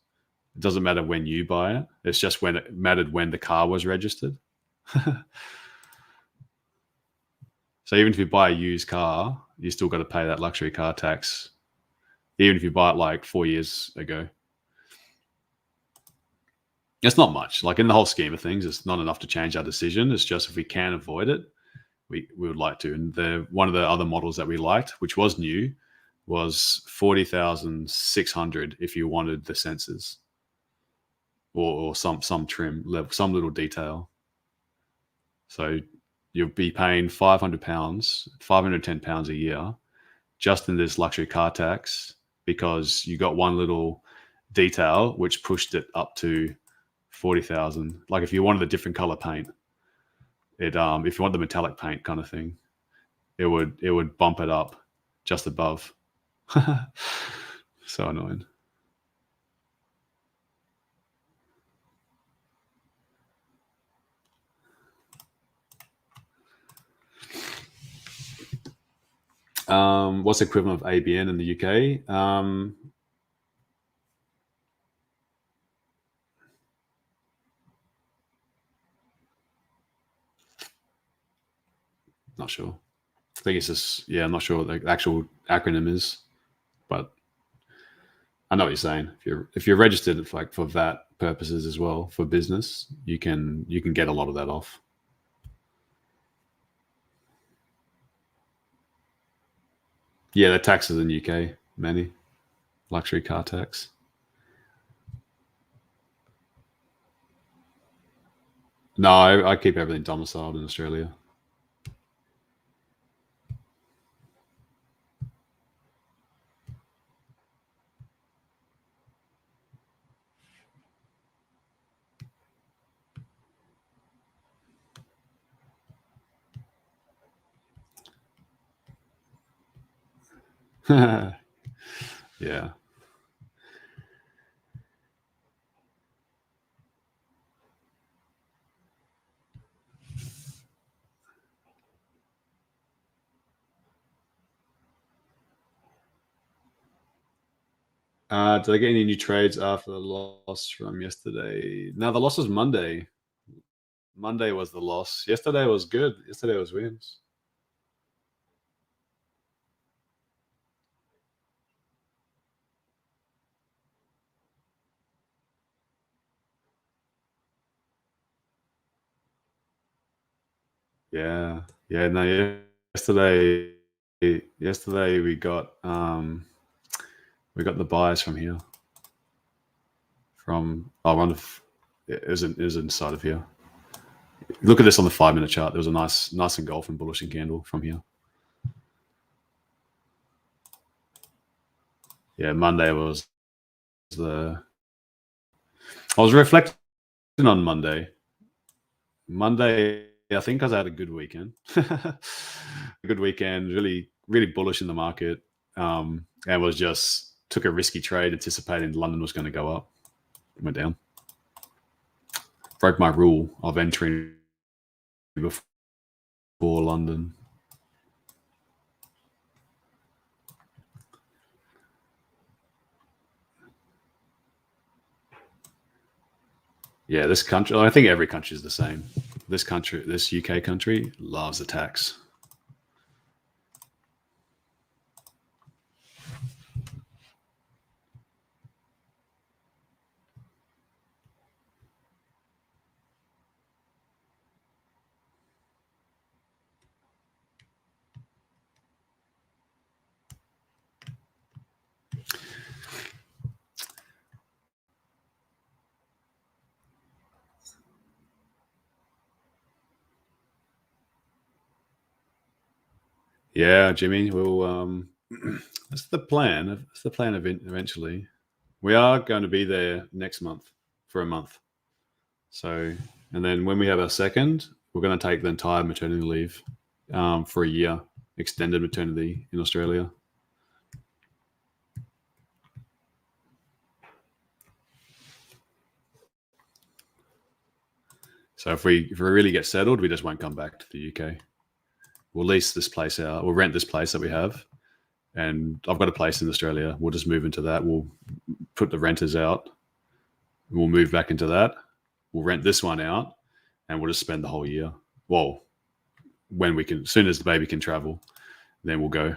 It doesn't matter when you buy it. It's just when it mattered when the car was registered. So even if you buy a used car, you still got to pay that luxury car tax, even if you buy it like 4 years ago. It's not much. Like in the whole scheme of things, it's not enough to change our decision. It's just if we can avoid it, we would like to. And one of the other models that we liked, which was new, was 40,600 if you wanted the sensors or some trim level, some little detail. So you'll be paying £500, £510 a year just in this luxury car tax because you got one little detail which pushed it up to 40,000. Like if you wanted a different color paint, if you want the metallic paint kind of thing, it would bump it up just above. So annoying. What's the equivalent of ABN in the UK? Not sure. I think it's just, yeah, I'm not sure what the actual acronym is, but I know what you're saying. If you're registered for VAT purposes as well for business, you can get a lot of that off. Yeah, the taxes in the UK, many luxury car tax. No, I keep everything domiciled in Australia. Yeah. Did I get any new trades after the loss from yesterday? No, the loss was Monday. Monday was the loss. Yesterday was good. Yesterday was wins. Yeah. Yeah. No, yesterday, we got the buys from here. from. I wonder if it is inside of here. Look at this on the 5-minute chart. There was a nice engulfing bullish candle from here. Yeah, Monday was I was reflecting on Monday. I think because I had a good weekend. A good weekend, really, really bullish in the market, and took a risky trade anticipating London was going to go up. It went down. Broke my rule of entering before London. Yeah, this country, I think every country is the same. This UK country loves the tax. Yeah, Jimmy, we'll that's the plan. That's the plan eventually. We are going to be there next month for a month. So, and then when we have our second, we're going to take the entire maternity leave for a year, extended maternity in Australia. So if we really get settled, we just won't come back to the UK. We'll lease this place out. We'll rent this place that we have. And I've got a place in Australia. We'll just move into that. We'll put the renters out. We'll move back into that. We'll rent this one out, and we'll just spend the whole year. Well, when we can, as soon as the baby can travel, then we'll go.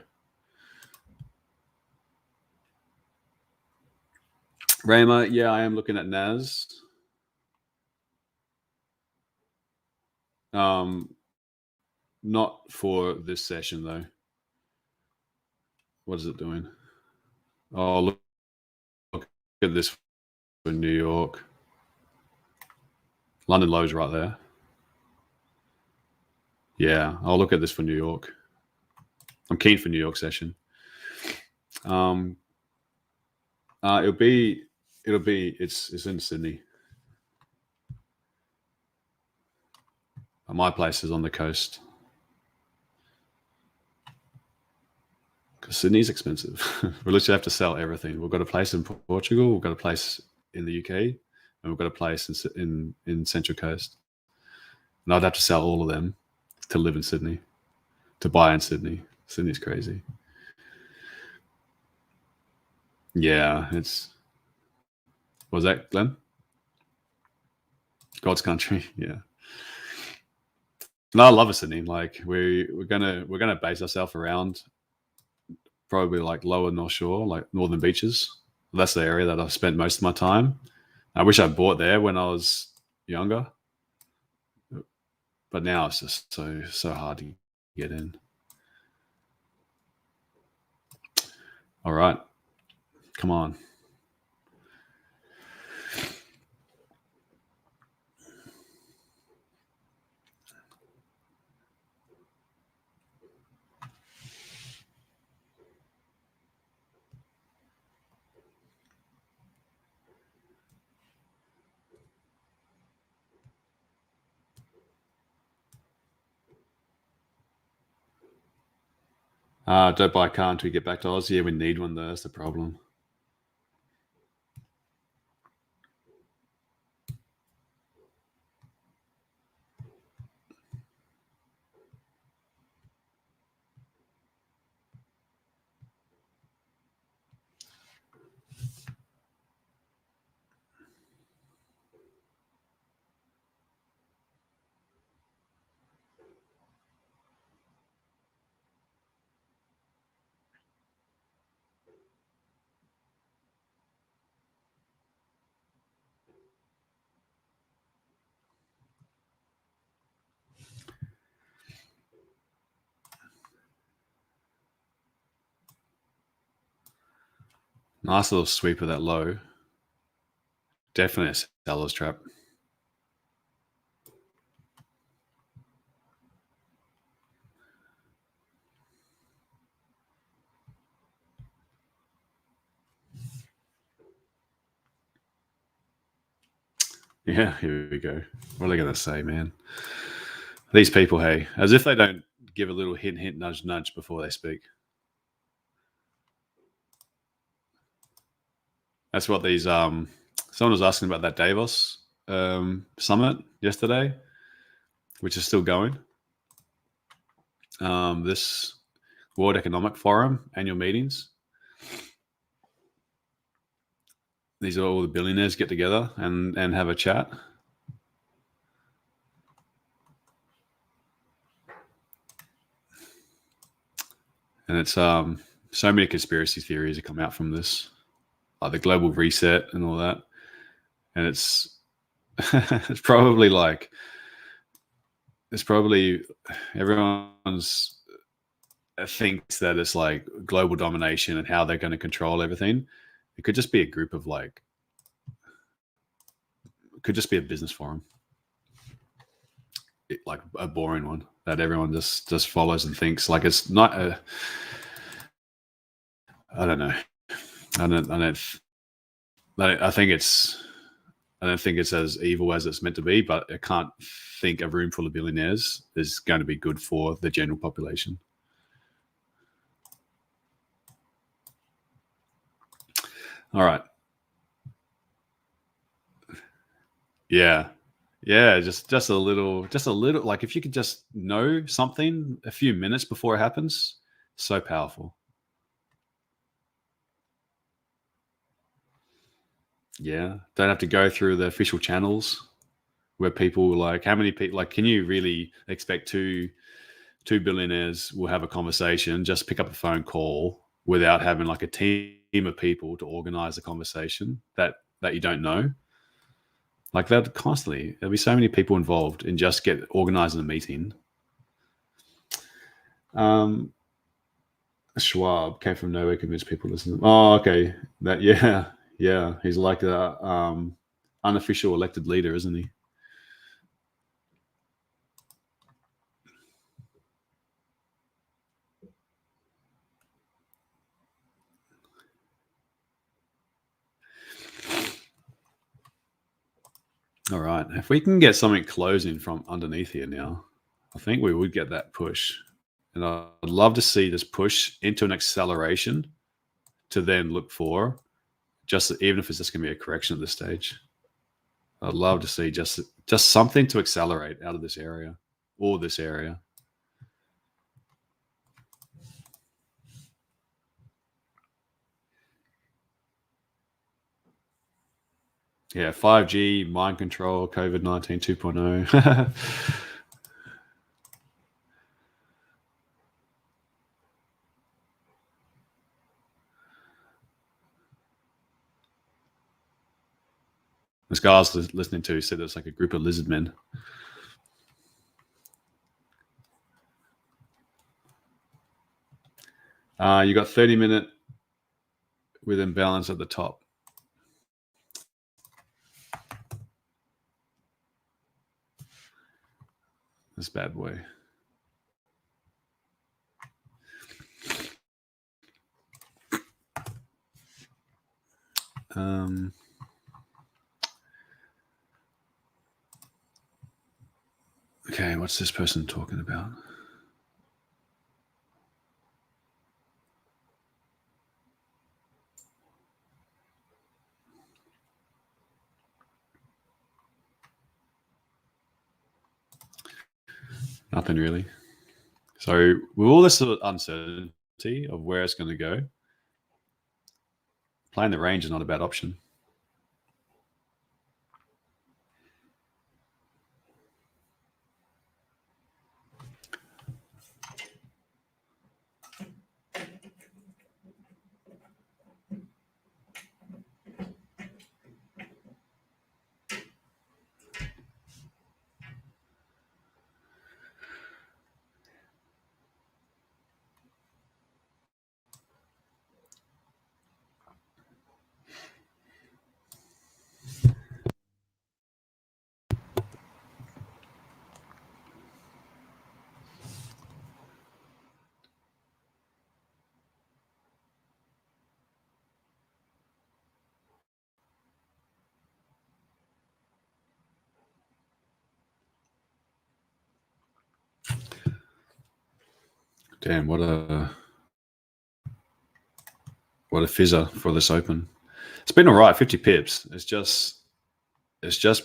Rayma, yeah, I am looking at NAS. Not for this session though. What is it doing? Oh, look at this for New York. London low's right there. Yeah, I'll look at this for New York. I'm keen for New York session. It's in Sydney. My place is on the coast. Because Sydney's expensive. We literally have to sell everything. We've got a place in Portugal, we've got a place in the UK, and we've got a place in Central Coast. And I'd have to sell all of them to live in Sydney, to buy in Sydney. Sydney's crazy. Yeah, was that Glenn? God's country, yeah. No, I love Sydney. Like we're gonna base ourselves around probably like lower North Shore, like northern beaches. That's the area that I've spent most of my time. I wish I bought there when I was younger, but now it's just so hard to get in. All right, come on. Don't buy a car until we get back to Oz. Yeah, we need one though. That's the problem. Nice little sweep of that low. Definitely a seller's trap. Yeah, here we go. What are they going to say, man? These people, hey, as if they don't give a little hint, hint, nudge, nudge before they speak. That's what these. Someone was asking about that Davos summit yesterday, which is still going. This World Economic Forum annual meetings. These are all the billionaires get together and have a chat. And it's so many conspiracy theories that come out from this, like the global reset and all that. And it's it's probably everyone's thinks that it's like global domination and how they're going to control everything. It could just be a group of it could just be a business forum, like a boring one that everyone just follows and thinks like it's not a. I don't know. I don't think it's as evil as it's meant to be, but I can't think a room full of billionaires is going to be good for the general population. All right. Yeah. Yeah, just a little, like if you could just know something a few minutes before it happens, so powerful. Yeah, don't have to go through the official channels where people like how many people like can you really expect two billionaires will have a conversation, just pick up a phone call without having like a team of people to organize a conversation that you don't know? Like that constantly, there'll be so many people involved in just get organizing a meeting. Schwab came from nowhere, convinced people to listen. Oh, okay. That yeah. He's like the unofficial elected leader, isn't he? All right. If we can get something closing from underneath here now, I think we would get that push. And I'd love to see this push into an acceleration to then look for just even if it's just going to be a correction at this stage. I'd love to see just something to accelerate out of this area or this area. Yeah, 5G, mind control, COVID-19 2.0. This guy I was listening to said it's like a group of lizard men. You got 30-minute with imbalance at the top. This bad boy. Okay, what's this person talking about? Nothing really. So with all this sort of uncertainty of where it's going to go, playing the range is not a bad option. Damn, what a fizzer for this open. It's been all right, 50 pips. It's just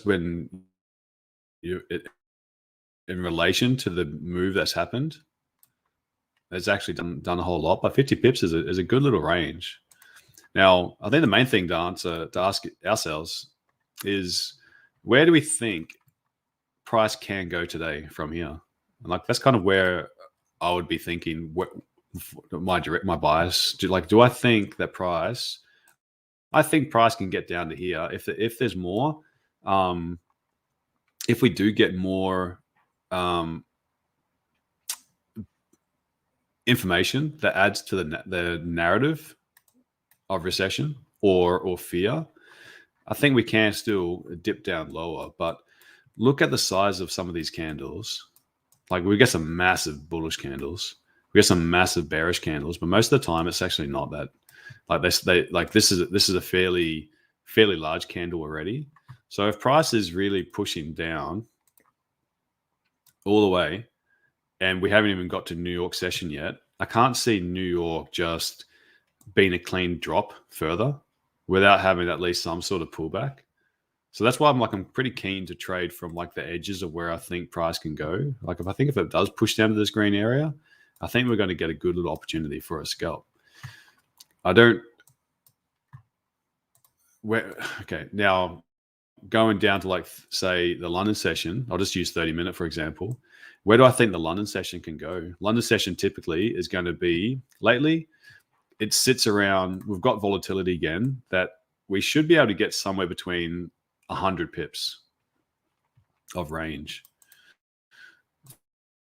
when in relation to the move that's happened, it's actually done a whole lot. But 50 pips is a good little range. Now, I think the main thing to ask ourselves is, where do we think price can go today from here? And like, that's kind of where I would be thinking. What my bias? Do I think that price? I think price can get down to here if there's more. If we do get more information that adds to the narrative of recession or fear, I think we can still dip down lower. But look at the size of some of these candles. Like, we get some massive bullish candles, we get some massive bearish candles, but most of the time it's actually not that. Like, this is a fairly large candle already. So if price is really pushing down all the way, and we haven't even got to New York session yet, I can't see New York just being a clean drop further without having at least some sort of pullback. So that's why I'm pretty keen to trade from like the edges of where I think price can go. Like, if it does push down to this green area, I think we're going to get a good little opportunity for a scalp. Okay, now going down to, like, say, the London session, I'll just use 30-minute for example. Where do I think the London session can go? London session typically is going to be, lately, it sits around, we've got volatility again, that we should be able to get somewhere between 100 pips of range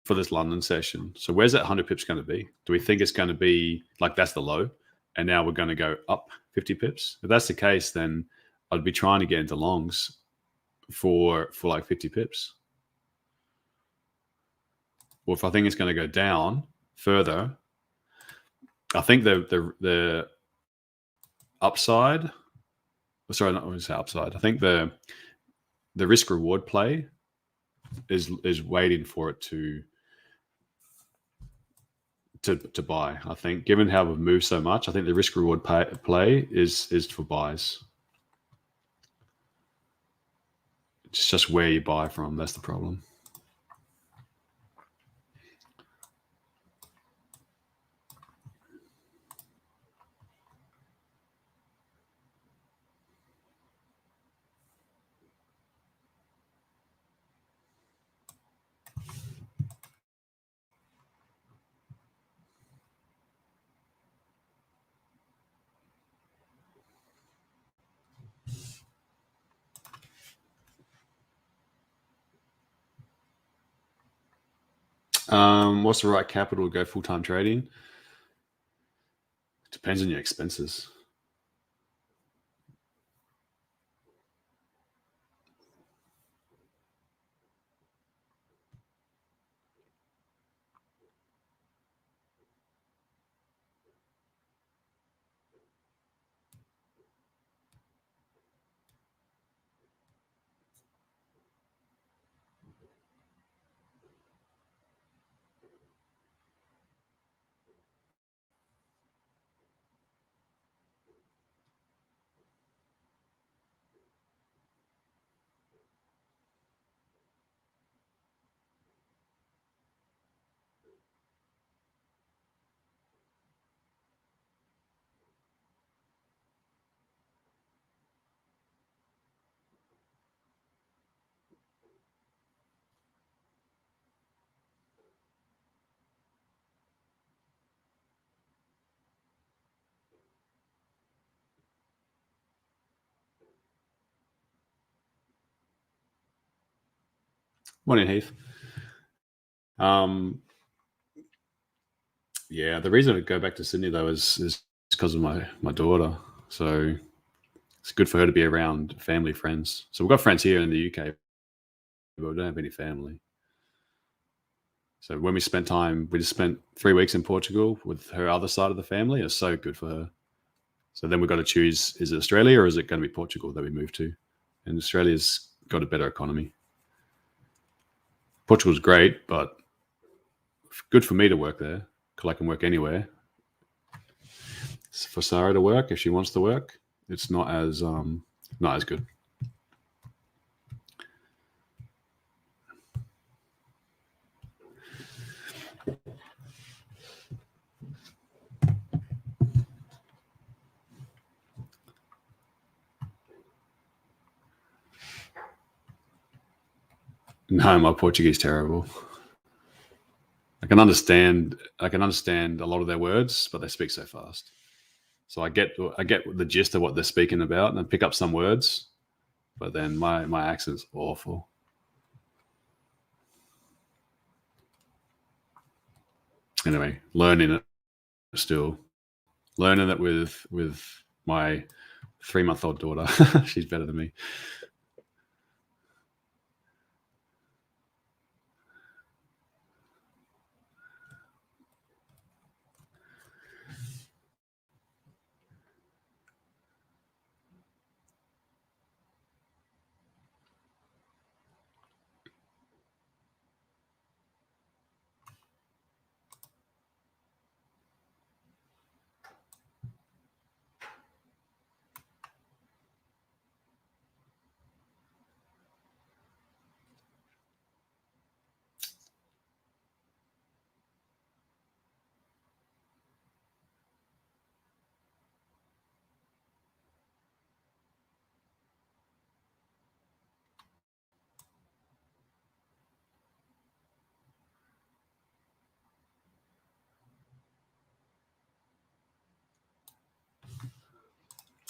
for this London session. So where's that 100 pips going to be? Do we think it's going to be like that's the low and now we're going to go up 50 pips? If that's the case, then I'd be trying to get into longs for like 50 pips. Or if I think it's going to go down further, I think the upside, sorry, not going to say upside. I think the risk reward play is waiting for it to buy. I think, given how we've moved so much, I think the risk reward play is for buys. It's just where you buy from. That's the problem. What's the right capital to go full-time trading? Depends on your expenses. Morning, Heath. Yeah, the reason I go back to Sydney though is because of my daughter. So it's good for her to be around family, friends. So we've got friends here in the UK, but we don't have any family. So when we spent time, we just spent 3 weeks in Portugal with her other side of the family. It's so good for her. So then we've got to choose, is it Australia or is it going to be Portugal that we move to? And Australia's got a better economy. Portugal's great, but good for me to work there. because I can work anywhere. For Sarah to work, if she wants to work, it's not as good. No, my Portuguese is terrible. I can understand a lot of their words, but they speak so fast. So I get the gist of what they're speaking about and I pick up some words, but then my accent's awful. Anyway, learning it with my 3-month-old daughter. She's better than me.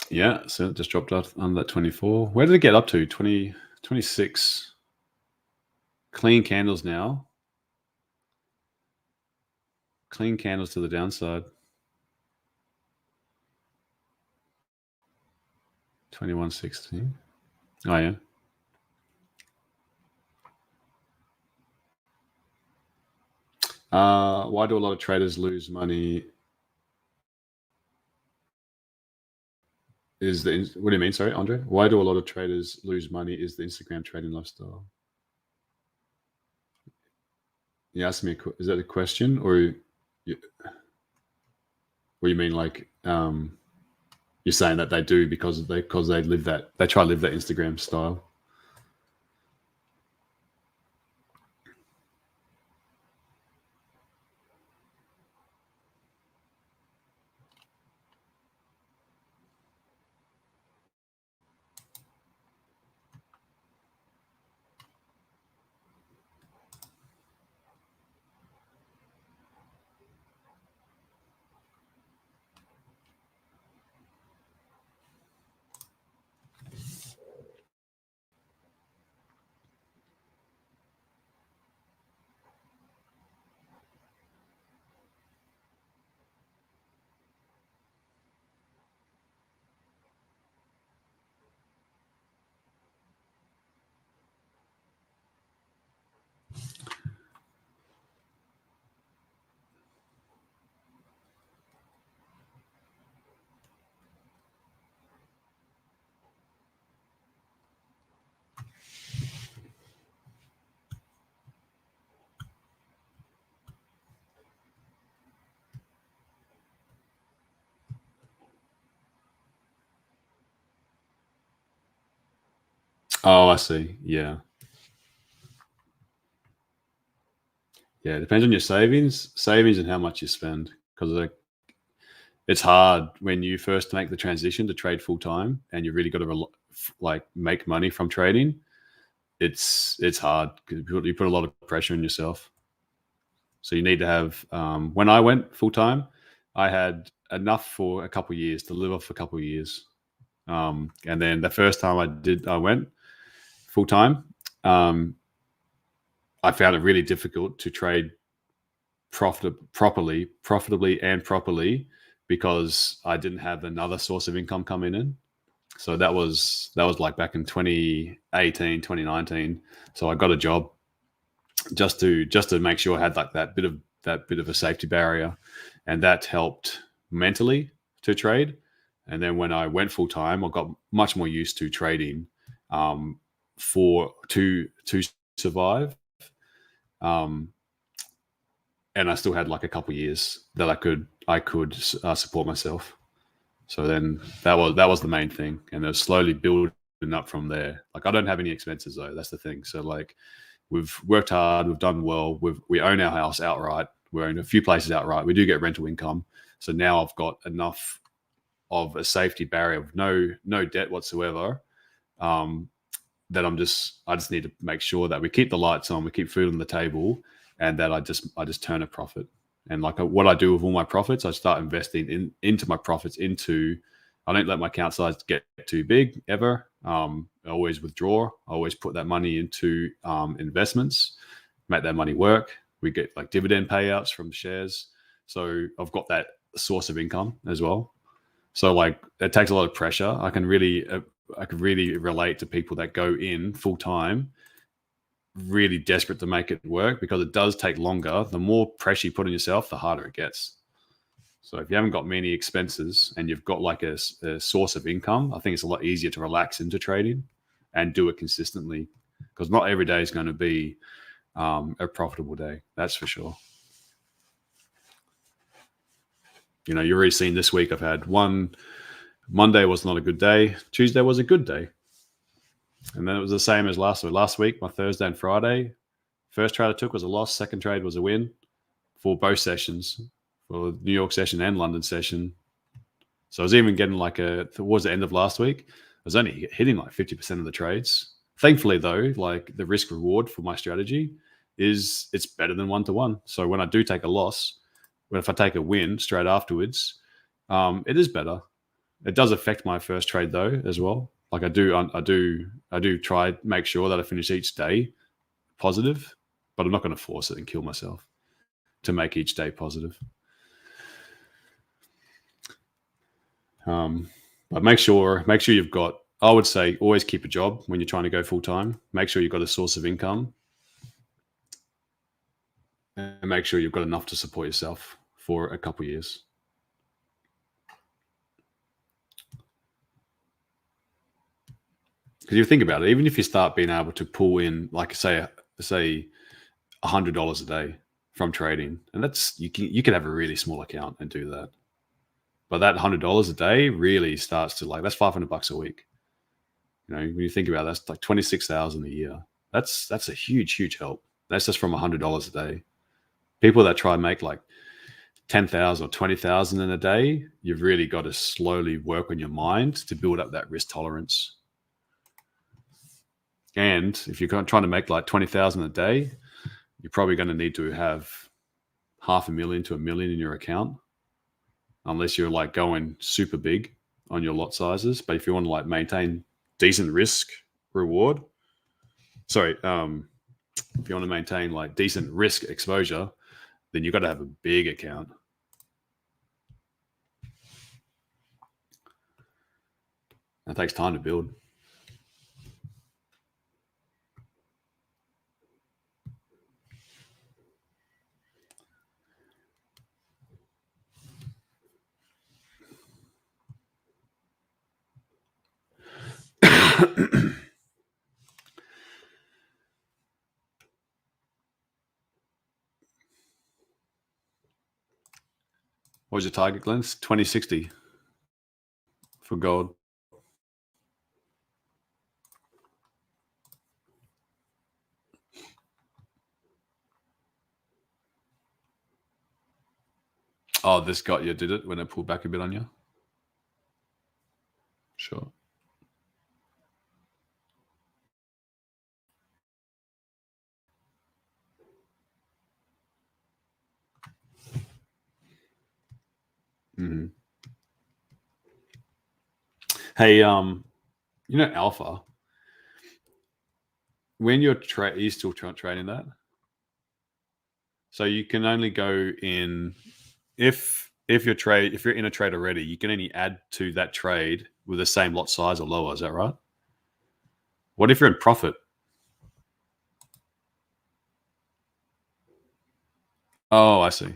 Yeah, so it just dropped out under that 24. Where did it get up to? 20, 26. Clean candles now. Clean candles to the downside. 21.60. Oh, yeah. Why do a lot of traders lose money? What do you mean? Sorry, Andre? Why do a lot of traders lose money? Is the Instagram trading lifestyle? You asked me, is that a question, or you mean like you're saying that they do because they live that, they try to live that Instagram style? Oh, I see. Yeah. Yeah, it depends on your savings and how much you spend, because it's hard when you first make the transition to trade full time and you really got to make money from trading. It's hard because you put a lot of pressure on yourself. So you need to have. When I went full time, I had enough for a couple of years to live off a couple of years, and then the first time I went full time. I found it really difficult to trade profitably because I didn't have another source of income coming in. So that was like back in 2018, 2019. So I got a job just to make sure I had like that bit of a safety barrier, and that helped mentally to trade. And then when I went full time, I got much more used to trading to survive. and I still had like a couple of years that I could support myself. So then that was the main thing, and it was slowly building up from there. Like I don't have any expenses though. That's the thing. So like we've worked hard, we've done well. We own our house outright. We own a few places outright. We do get rental income. So now I've got enough of a safety barrier of no debt whatsoever. That I just need to make sure that we keep the lights on, we keep food on the table, and that I just turn a profit. And like what I do with all my profits, I start investing into my profits. I don't let my account size get too big ever. I always withdraw. I always put that money into investments, make that money work. We get like dividend payouts from shares, so I've got that source of income as well. So like it takes a lot of pressure. I can really relate to people that go in full time, really desperate to make it work, because it does take longer. The more pressure you put on yourself, the harder it gets. So if you haven't got many expenses and you've got like a source of income, I think it's a lot easier to relax into trading and do it consistently, because not every day is going to be a profitable day. That's for sure. You know, you've already seen this week I've had Monday was not a good day. Tuesday was a good day. And then it was the same as last week. Last week, my Thursday and Friday, first trade I took was a loss. Second trade was a win for both sessions, for the New York session and London session. So I was even getting like towards the end of last week, I was only hitting like 50% of the trades. Thankfully though, like the risk reward for my strategy is it's better than 1-to-1. So when I do take a loss, if I take a win straight afterwards, it is better. It does affect my first trade though as well. Like I do try make sure that I finish each day positive, but I'm not going to force it and kill myself to make each day positive. But make sure you've got. I would say always keep a job when you're trying to go full time. Make sure you've got a source of income, and make sure you've got enough to support yourself for a couple of years. Because you think about it, even if you start being able to pull in, like say $100 a day from trading, and that's you can have a really small account and do that. But that $100 a day really starts to like that's $500 a week. You know, when you think about it, that's like 26,000 a year. That's a huge help. That's just from $100 a day. People that try and make like 10,000 or 20,000 in a day, you've really got to slowly work on your mind to build up that risk tolerance. And if you're trying to make like 20,000 a day, you're probably going to need to have $500,000 to $1 million in your account, unless you're like going super big on your lot sizes. But if you want to like maintain decent risk reward, if you want to maintain like decent risk exposure, then you've got to have a big account. It takes time to build. What was your target, Glenn? 2060 for gold. Oh, this got you, did it, when it pulled back a bit on you? Sure. Mm-hmm. Hey, you know Alpha. When you're you still trading that, so you can only go in if you're in a trade already, you can only add to that trade with the same lot size or lower. Is that right? What if you're in profit? Oh, I see.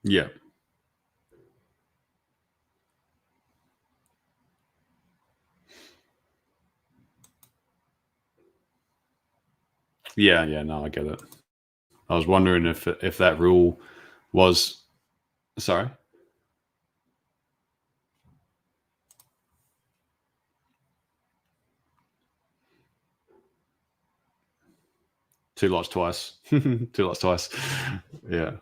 Yeah. Yeah, no, I get it. I was wondering if that rule was, sorry. Two lots twice. Two lots twice. Yeah.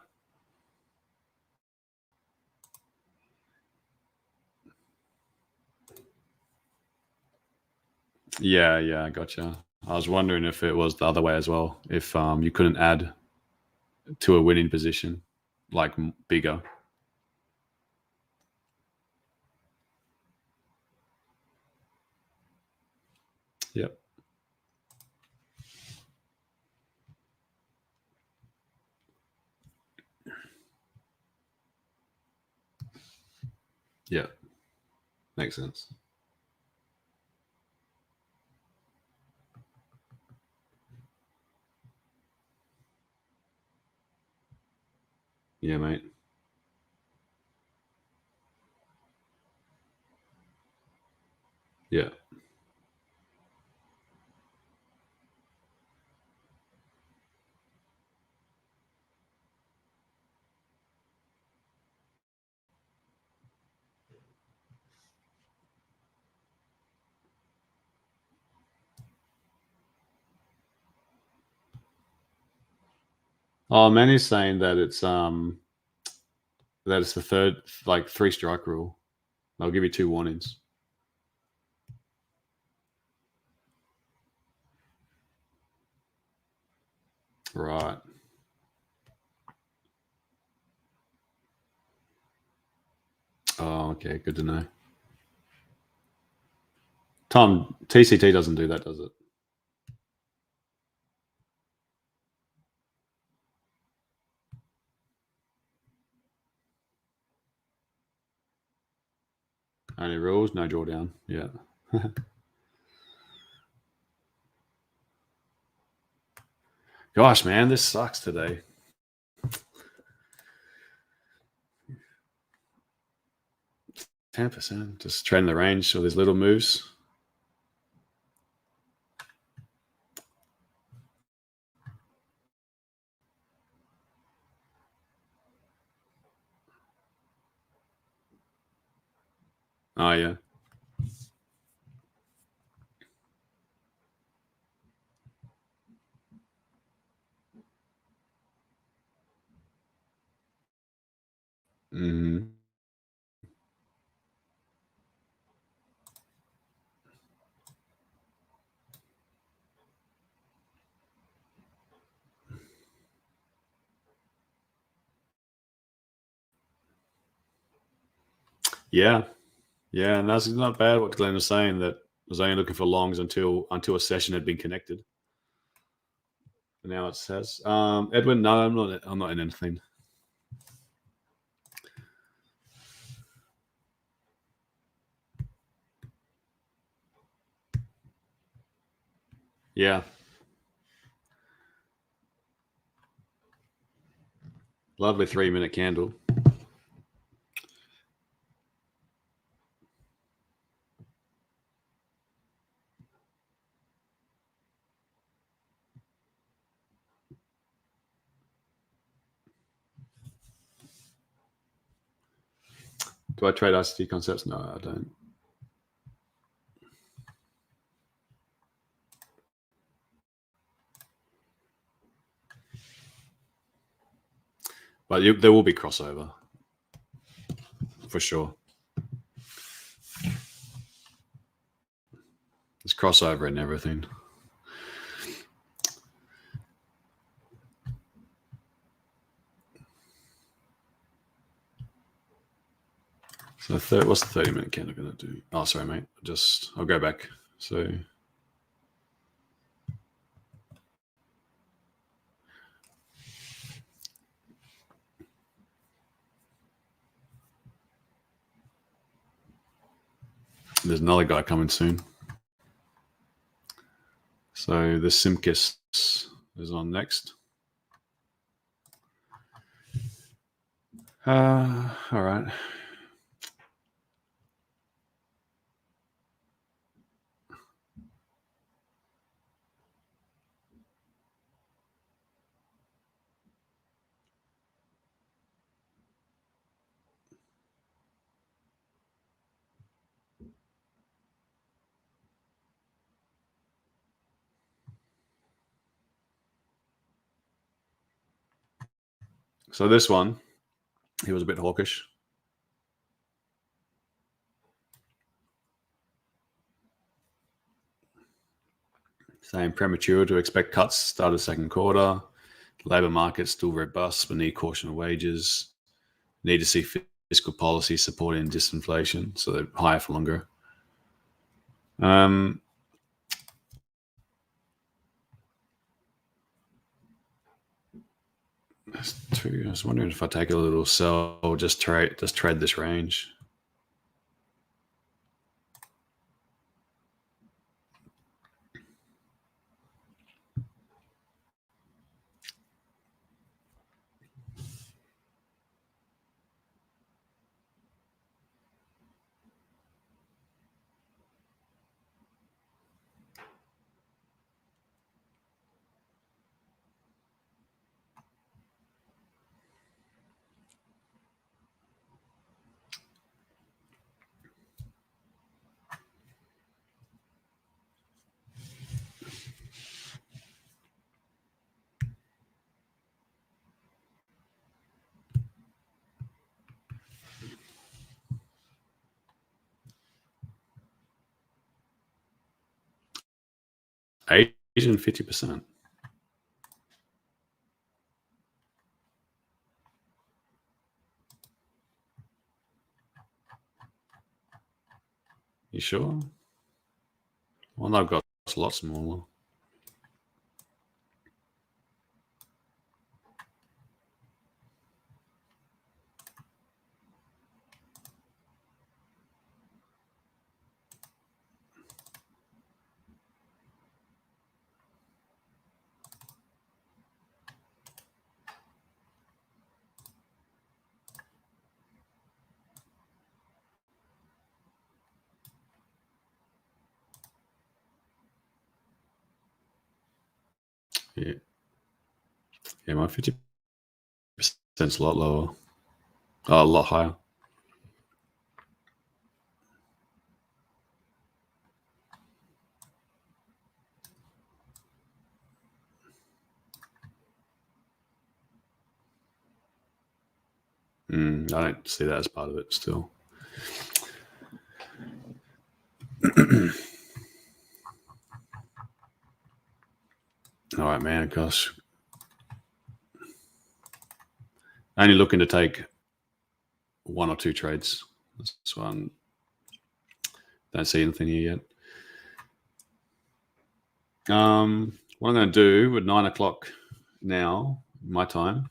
Yeah, I gotcha. I was wondering if it was the other way as well. If you couldn't add to a winning position, like bigger. Yep. Yeah. Makes sense. Yeah, mate. Yeah. Oh, Manny's saying that it's the third, like 3-strike rule. They'll give you 2 warnings. Right. Oh, okay. Good to know. Tom, TCT doesn't do that, does it? Only rules, no drawdown. Yeah. Gosh, man, this sucks today. 10%. Just trading the range, so there's little moves. Oh, yeah. Mm-hmm. Yeah. Yeah, and that's not bad what Glenn was saying, that I was only looking for longs until a session had been connected. And now it says, Edwin, no, I'm not in anything. Yeah. Lovely 3-minute candle. Do I trade ICT concepts? No, I don't. But there will be crossover for sure. There's crossover and everything. So what's the 30-minute candle going to do? Oh, sorry, mate. I'll go back. So there's another guy coming soon. So the Simkis is on next. All right. So this one, he was a bit hawkish. Saying premature to expect cuts start of second quarter. Labor market still robust, but need caution of wages. Need to see fiscal policy supporting disinflation, so they're higher for longer. That's true. I was wondering if I take a little sell or just trade this range. Asian 50%. You sure? Well, I've got lots more. Yeah, my 50% is a lot lower. Oh, a lot higher. I don't see that as part of it still. All right, man. Gosh, only looking to take 1 or 2 trades. This one, don't see anything here yet. What I'm going to do at 9 o'clock now, my time,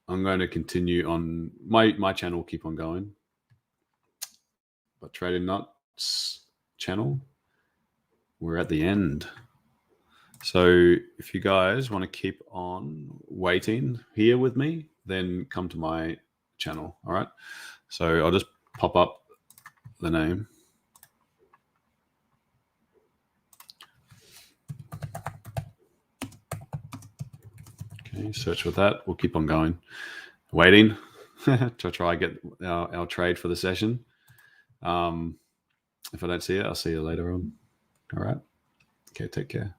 I'm going to continue on my channel. Will keep on going, but Trading Nuts channel, we're at the end. So if you guys want to keep on waiting here with me, then come to my channel. All right. So I'll just pop up the name. Okay, search with that. We'll keep on going, waiting to try get our trade for the session. If I don't see it, I'll see you later on. All right. Okay, take care.